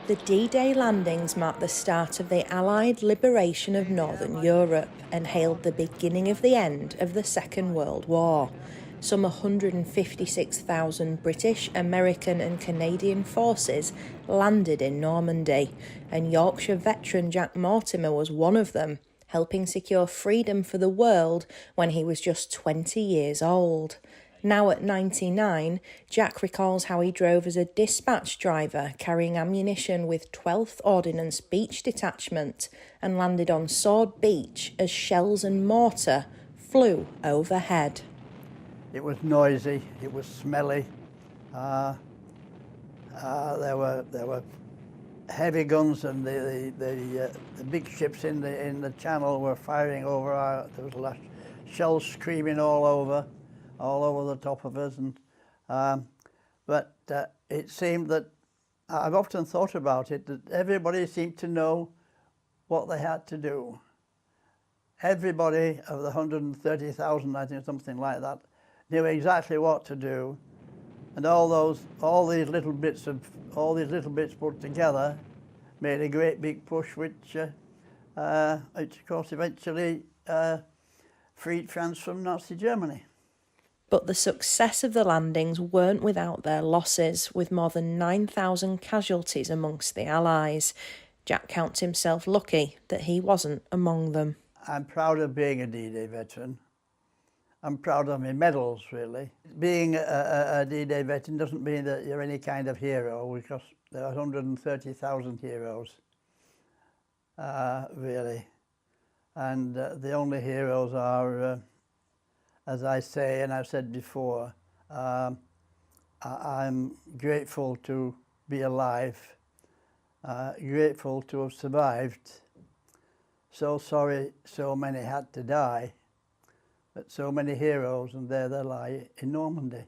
The D-Day landings marked the start of the Allied liberation of Northern Europe and hailed the beginning of the end of the Second World War. Some 156,000 British, American and Canadian forces landed in Normandy, and Yorkshire veteran Jack Mortimer was one of them, helping secure freedom for the world when he was just 20 years old. Now at 99, Jack recalls how he drove as a dispatch driver carrying ammunition with 12th Ordnance Beach Detachment and landed on Sword Beach as shells and mortar flew overhead. It was noisy, it was smelly, there were heavy guns, and the big ships in the channel were firing over there was shells screaming all over the top of us, and but it seemed that I've often thought about it, that everybody seemed to know what they had to do. Everybody of the 130,000, I think, something like that, knew exactly what to do, and all these little bits put together made a great big push, which of course eventually freed France from Nazi Germany. But the success of the landings weren't without their losses, with more than 9,000 casualties amongst the Allies. Jack counts himself lucky that he wasn't among them. I'm proud of being a D-Day veteran. I'm proud of my medals, really. Being a D-Day veteran doesn't mean that you're any kind of hero, because there are 130,000 heroes, really. And the only heroes are, as I say, and I've said before, I'm grateful to be alive, grateful to have survived. So sorry so many had to die. But so many heroes, and there they lie in Normandy.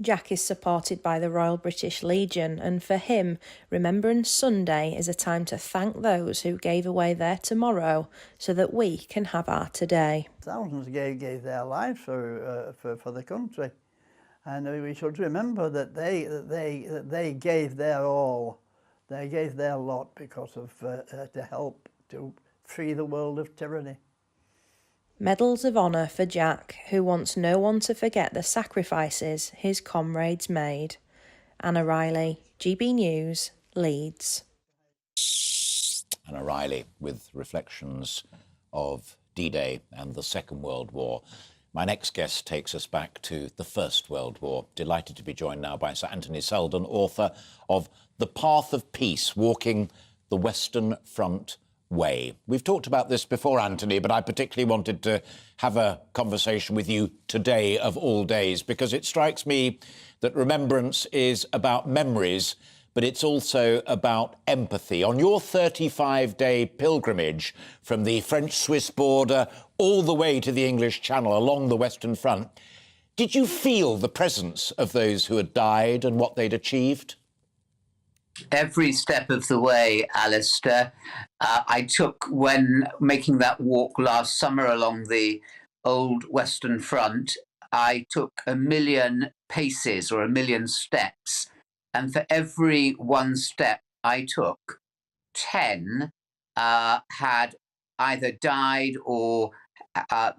Jack is supported by the Royal British Legion, and for him, Remembrance Sunday is a time to thank those who gave away their tomorrow so that we can have our today. Thousands gave their lives for the country, and we should remember that they gave their all, they gave their lot because of to help to free the world of tyranny. Medals of honour for Jack, who wants no one to forget the sacrifices his comrades made. Anna Riley, GB News, Leeds. Anna Riley with reflections of D-Day and the Second World War. My next guest takes us back to the First World War. Delighted to be joined now by Sir Anthony Seldon, author of The Path of Peace, Walking the Western Front Way. We've talked about this before, Anthony, but I particularly wanted to have a conversation with you today of all days, because it strikes me that remembrance is about memories, but it's also about empathy. On your 35-day pilgrimage from the French-Swiss border all the way to the English Channel along the Western Front, did you feel the presence of those who had died and what they'd achieved? Every step of the way, Alastair. I took, when making that walk last summer along the old Western Front, I took 1 million paces or 1 million steps. And for every one step I took, 10 had either died or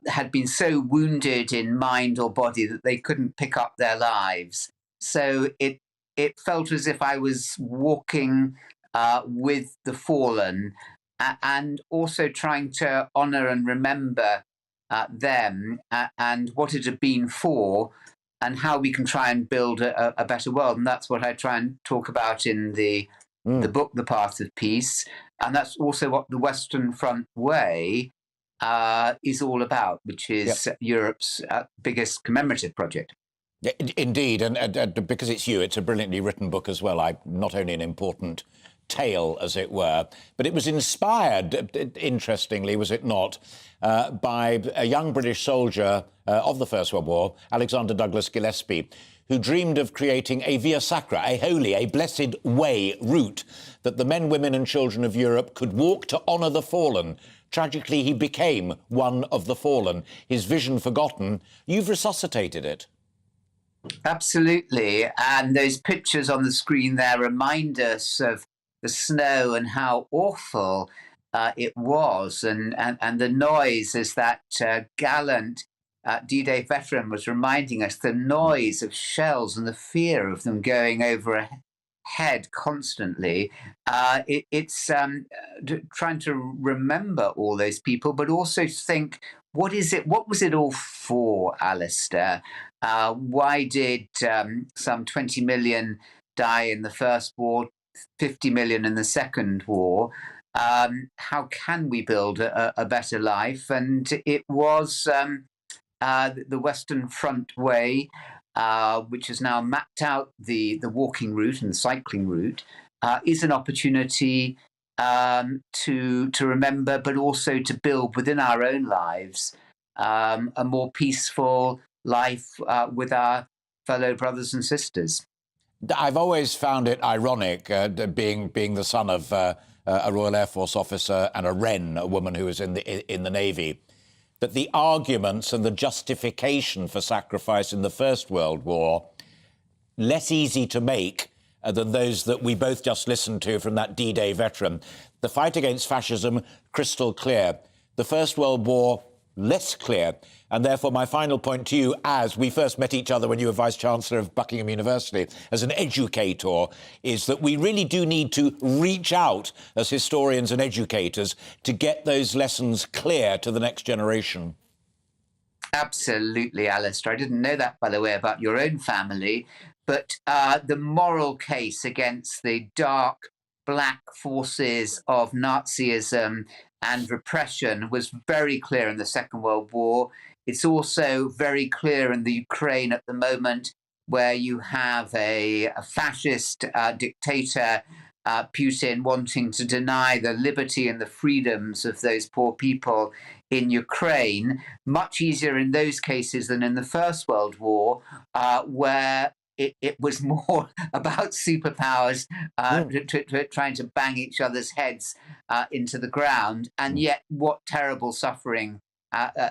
had been so wounded in mind or body that they couldn't pick up their lives. So it felt as if I was walking with the fallen, and also trying to honour and remember them and what it had been for, and how we can try and build a better world. And that's what I try and talk about in the book, The Path of Peace. And that's also what the Western Front Way is all about, which is Europe's biggest commemorative project. Yeah, indeed, and because it's you, it's a brilliantly written book as well. Not only an important tale, as it were, but it was inspired, interestingly, was it not, by a young British soldier of the First World War, Alexander Douglas Gillespie, who dreamed of creating a via sacra, a holy, a blessed way, route, that the men, women and children of Europe could walk to honour the fallen. Tragically, he became one of the fallen. His vision forgotten. You've resuscitated it. Absolutely. And those pictures on the screen there remind us of the snow and how awful it was. And the noise, as that gallant D-Day veteran was reminding us, the noise of shells and the fear of them going overhead constantly. It's trying to remember all those people, but also think, what was it all for, Alastair? Why did some 20 million die in the First War, 50 million in the Second War? How can we build a better life? And it was the Western Front Way, which has now mapped out the walking route and the cycling route, is an opportunity to remember, but also to build within our own lives a more peaceful life with our fellow brothers and sisters. I've always found it ironic, being the son of a Royal Air Force officer and a Wren, a woman who was in the Navy, that the arguments and the justification for sacrifice in the First World War less easy to make than those that we both just listened to from that D-Day veteran. The fight against fascism, crystal clear. The First World War, less clear. And therefore, my final point to you, as we first met each other when you were Vice-Chancellor of Buckingham University, as an educator, is that we really do need to reach out as historians and educators to get those lessons clear to the next generation. Absolutely, Alastair. I didn't know that, by the way, about your own family. But the moral case against the dark, black forces of Nazism and repression was very clear in the Second World War. It's also very clear in the Ukraine at the moment, where you have a fascist dictator, Putin, wanting to deny the liberty and the freedoms of those poor people in Ukraine. Much easier in those cases than in the First World War, where it was more about superpowers trying to bang each other's heads into the ground. And yet what terrible suffering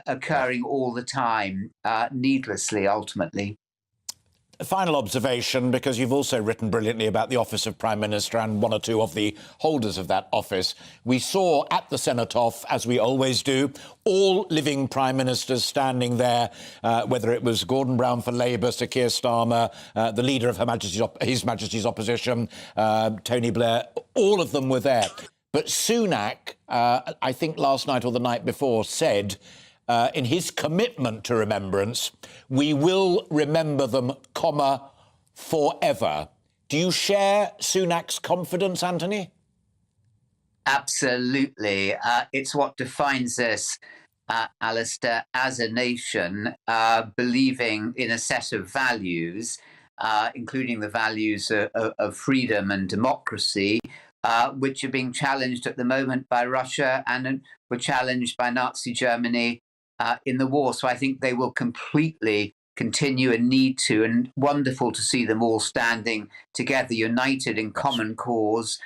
occurring all the time, needlessly, ultimately. A final observation, because you've also written brilliantly about the office of Prime Minister and one or two of the holders of that office. We saw at the Cenotaph, as we always do, all living Prime Ministers standing there, whether it was Gordon Brown for Labour, Sir Keir Starmer, the leader of His Majesty's opposition, Tony Blair, all of them were there. But Sunak, I think last night or the night before, said in his commitment to remembrance, we will remember them, forever. Do you share Sunak's confidence, Anthony? Absolutely. It's what defines us, Alastair, as a nation, believing in a set of values, including the values of freedom and democracy, which are being challenged at the moment by Russia and were challenged by Nazi Germany in the war. So I think they will completely continue and need to, and wonderful to see them all standing together, united in common cause,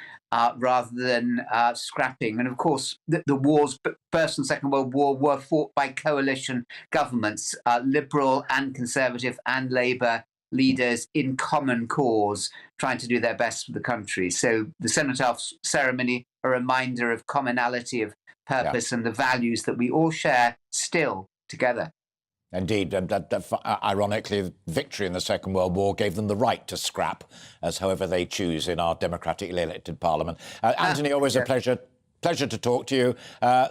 rather than scrapping. And of course, the wars, First and Second World War, were fought by coalition governments, Liberal and Conservative and Labour leaders in common cause, trying to do their best for the country. So the Cenotaph ceremony, a reminder of commonality of purpose and the values that we all share still together. Indeed, ironically, victory in the Second World War gave them the right to scrap, as however they choose in our democratically elected parliament. Anthony, always a pleasure. Pleasure to talk to you.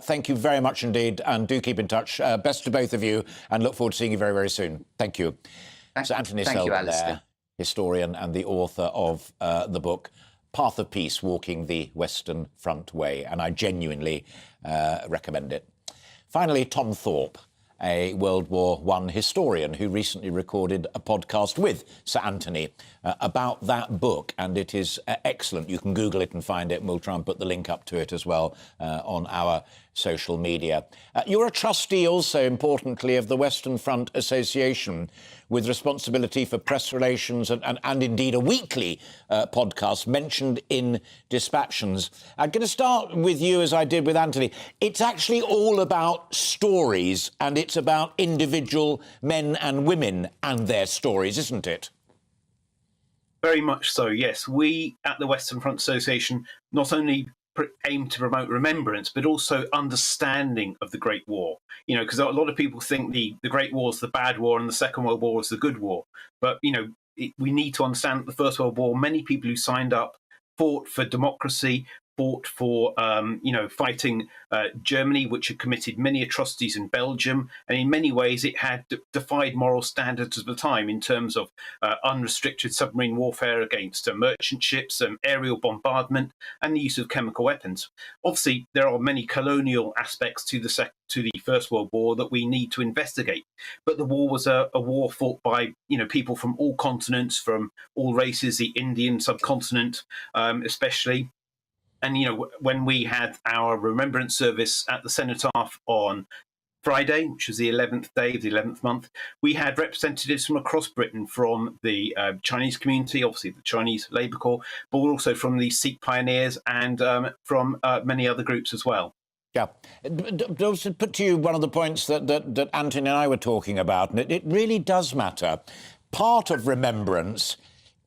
Thank you very much indeed, and do keep in touch. Best to both of you, and look forward to seeing you very, very soon. Thank you. So Anthony Selden there, historian and the author of the book Path of Peace, Walking the Western Front Way, and I genuinely recommend it. Finally, Tom Thorpe, a World War I historian who recently recorded a podcast with Sir Anthony about that book, and it is excellent. You can Google it and find it, and we'll try and put the link up to it as well on our social media. You're a trustee also, importantly, of the Western Front Association, with responsibility for press relations and indeed a weekly podcast mentioned in Dispatches. I'm going to start with you, as I did with Anthony. It's actually all about stories, and it's about individual men and women and their stories, isn't it? Very much so, yes. We at the Western Front Association not only aim to promote remembrance, but also understanding of the Great War. You know, because a lot of people think the Great War is the bad war and the Second World War is the good war. But, you know, we need to understand that the First World War, many people who signed up fought for democracy, fought for, fighting Germany, which had committed many atrocities in Belgium. And in many ways, it had defied moral standards of the time in terms of unrestricted submarine warfare against merchant ships, aerial bombardment, and the use of chemical weapons. Obviously, there are many colonial aspects to the First World War that we need to investigate. But the war was a war fought by, people from all continents, from all races, the Indian subcontinent especially. And, when we had our remembrance service at the Cenotaph on Friday, which was the 11th day of the 11th month, we had representatives from across Britain, from the Chinese community, obviously the Chinese Labour Corps, but also from the Sikh pioneers and from many other groups as well. Yeah. To put to you one of the points that Anthony and I were talking about, and it really does matter. Part of remembrance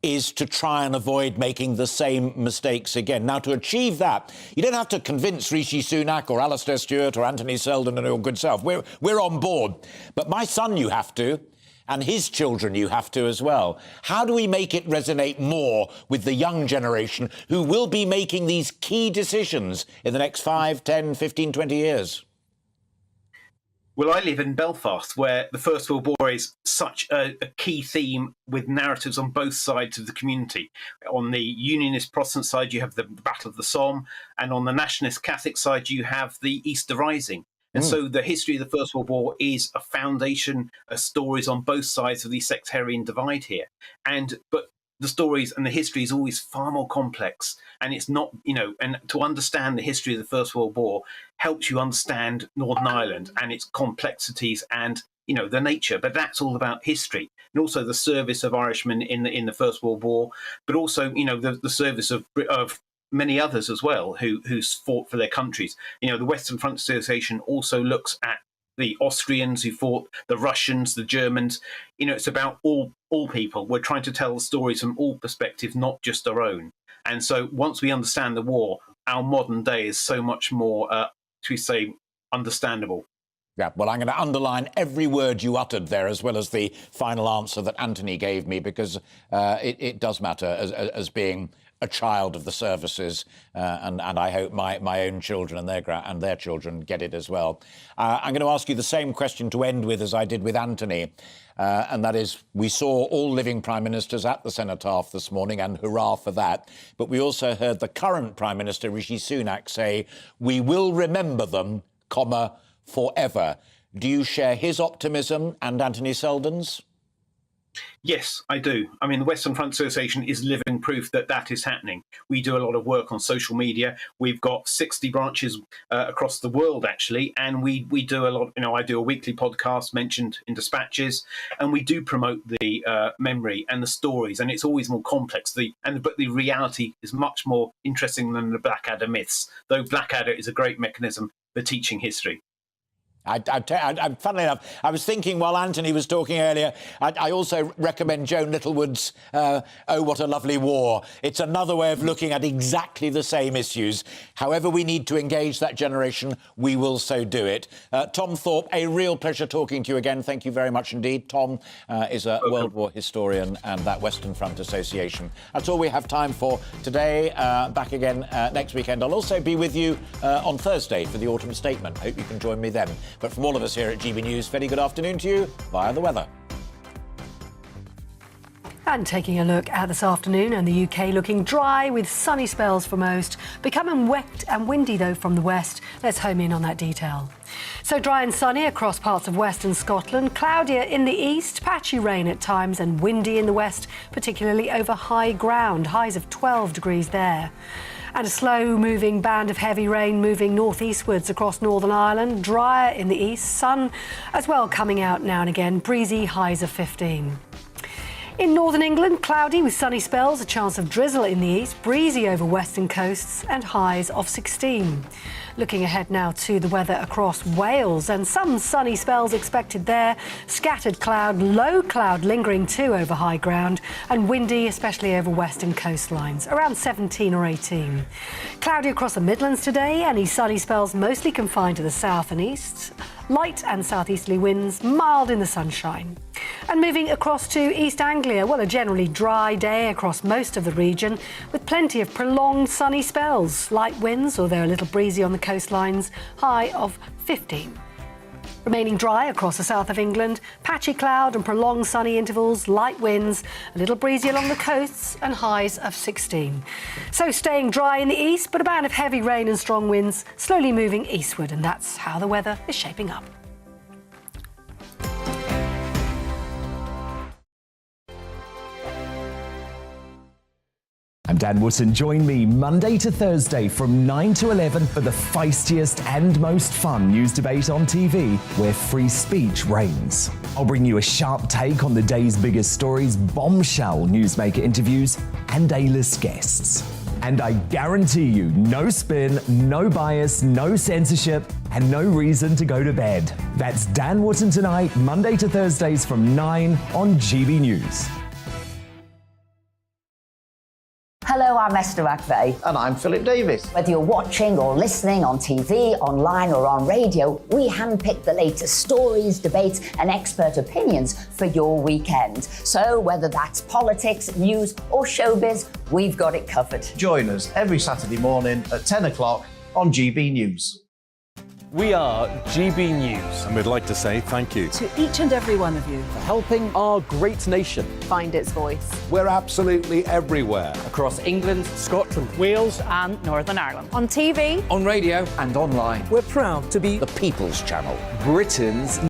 is to try and avoid making the same mistakes again. Now, to achieve that, you don't have to convince Rishi Sunak or Alastair Stewart or Anthony Selden and your good self. We're on board. But my son, you have to, and his children, you have to as well. How do we make it resonate more with the young generation who will be making these key decisions in the next 5, 10, 15, 20 years? Well, I live in Belfast, where the First World War is such a key theme, with narratives on both sides of the community. On the Unionist Protestant side, you have the Battle of the Somme, and on the Nationalist Catholic side, you have the Easter Rising. And so the history of the First World War is a foundation of stories on both sides of the sectarian divide here. But the stories and the history is always far more complex. And it's not, and to understand the history of the First World War helps you understand Northern Ireland and its complexities and, the nature. But that's all about history, and also the service of Irishmen in the First World War, but also, the service of many others as well who fought for their countries. The Western Front Association also looks at the Austrians who fought, the Russians, the Germans. It's about all people. We're trying to tell the stories from all perspectives, not just our own. And so once we understand the war, our modern day is so much more, understandable. Yeah, well, I'm going to underline every word you uttered there, as well as the final answer that Anthony gave me, because it does matter as being a child of the services, and I hope my own children and their children get it as well. I'm going to ask you the same question to end with as I did with Anthony, and that is, we saw all living Prime Ministers at the Cenotaph this morning, and hurrah for that. But we also heard the current Prime Minister, Rishi Sunak, say, we will remember them, forever. Do you share his optimism and Anthony Selden's? Yes, I do. I mean, the Western Front Association is living proof that is happening. We do a lot of work on social media. We've got 60 branches across the world, actually, and we do a lot. I do a weekly podcast mentioned in Dispatches, and we do promote the memory and the stories, and it's always more complex. But the reality is much more interesting than the Blackadder myths, though Blackadder is a great mechanism for teaching history. Funnily enough, I was thinking while Anthony was talking earlier, I also recommend Joan Littlewood's Oh, What a Lovely War. It's another way of looking at exactly the same issues. However we need to engage that generation, we will so do it. Tom Thorpe, a real pleasure talking to you again. Thank you very much indeed. Tom is a World War historian and that Western Front Association. That's all we have time for today. Back again next weekend. I'll also be with you on Thursday for the Autumn Statement. Hope you can join me then. But from all of us here at GB News, very good afternoon to you via the weather. And taking a look at this afternoon, and the UK looking dry with sunny spells for most, becoming wet and windy though from the west. Let's home in on that detail. So dry and sunny across parts of western Scotland, cloudier in the east, patchy rain at times and windy in the west, particularly over high ground, highs of 12 degrees there. And a slow-moving band of heavy rain moving northeastwards across Northern Ireland, drier in the east, sun as well coming out now and again, breezy, highs of 15. In northern England, cloudy with sunny spells, a chance of drizzle in the east, breezy over western coasts and highs of 16. Looking ahead now to the weather across Wales, and some sunny spells expected there, scattered cloud, low cloud lingering too over high ground, and windy especially over western coastlines, around 17 or 18. Cloudy across the Midlands today, any sunny spells mostly confined to the south and east. Light and southeasterly winds, mild in the sunshine. And moving across to East Anglia, well, a generally dry day across most of the region with plenty of prolonged sunny spells. Light winds, although a little breezy on the coastlines, high of 15. Remaining dry across the south of England, patchy cloud and prolonged sunny intervals, light winds, a little breezy along the coasts and highs of 16. So staying dry in the east, but a band of heavy rain and strong winds slowly moving eastward, and that's how the weather is shaping up. I'm Dan Wootton. Join me Monday to Thursday from 9 to 11 for the feistiest and most fun news debate on TV, where free speech reigns. I'll bring you a sharp take on the day's biggest stories, bombshell newsmaker interviews, and A-list guests. And I guarantee you, no spin, no bias, no censorship, and no reason to go to bed. That's Dan Wootton Tonight, Monday to Thursdays from 9 on GB News. Hello, I'm Esther McVeigh. And I'm Philip Davis. Whether you're watching or listening on TV, online or on radio, we handpick the latest stories, debates and expert opinions for your weekend. So whether that's politics, news or showbiz, we've got it covered. Join us every Saturday morning at 10 o'clock on GB News. We are GB News. And we'd like to say thank you to each and every one of you for helping our great nation find its voice. We're absolutely everywhere. Across England, Scotland, Wales and Northern Ireland. On TV, on radio and online. We're proud to be the People's Channel, Britain's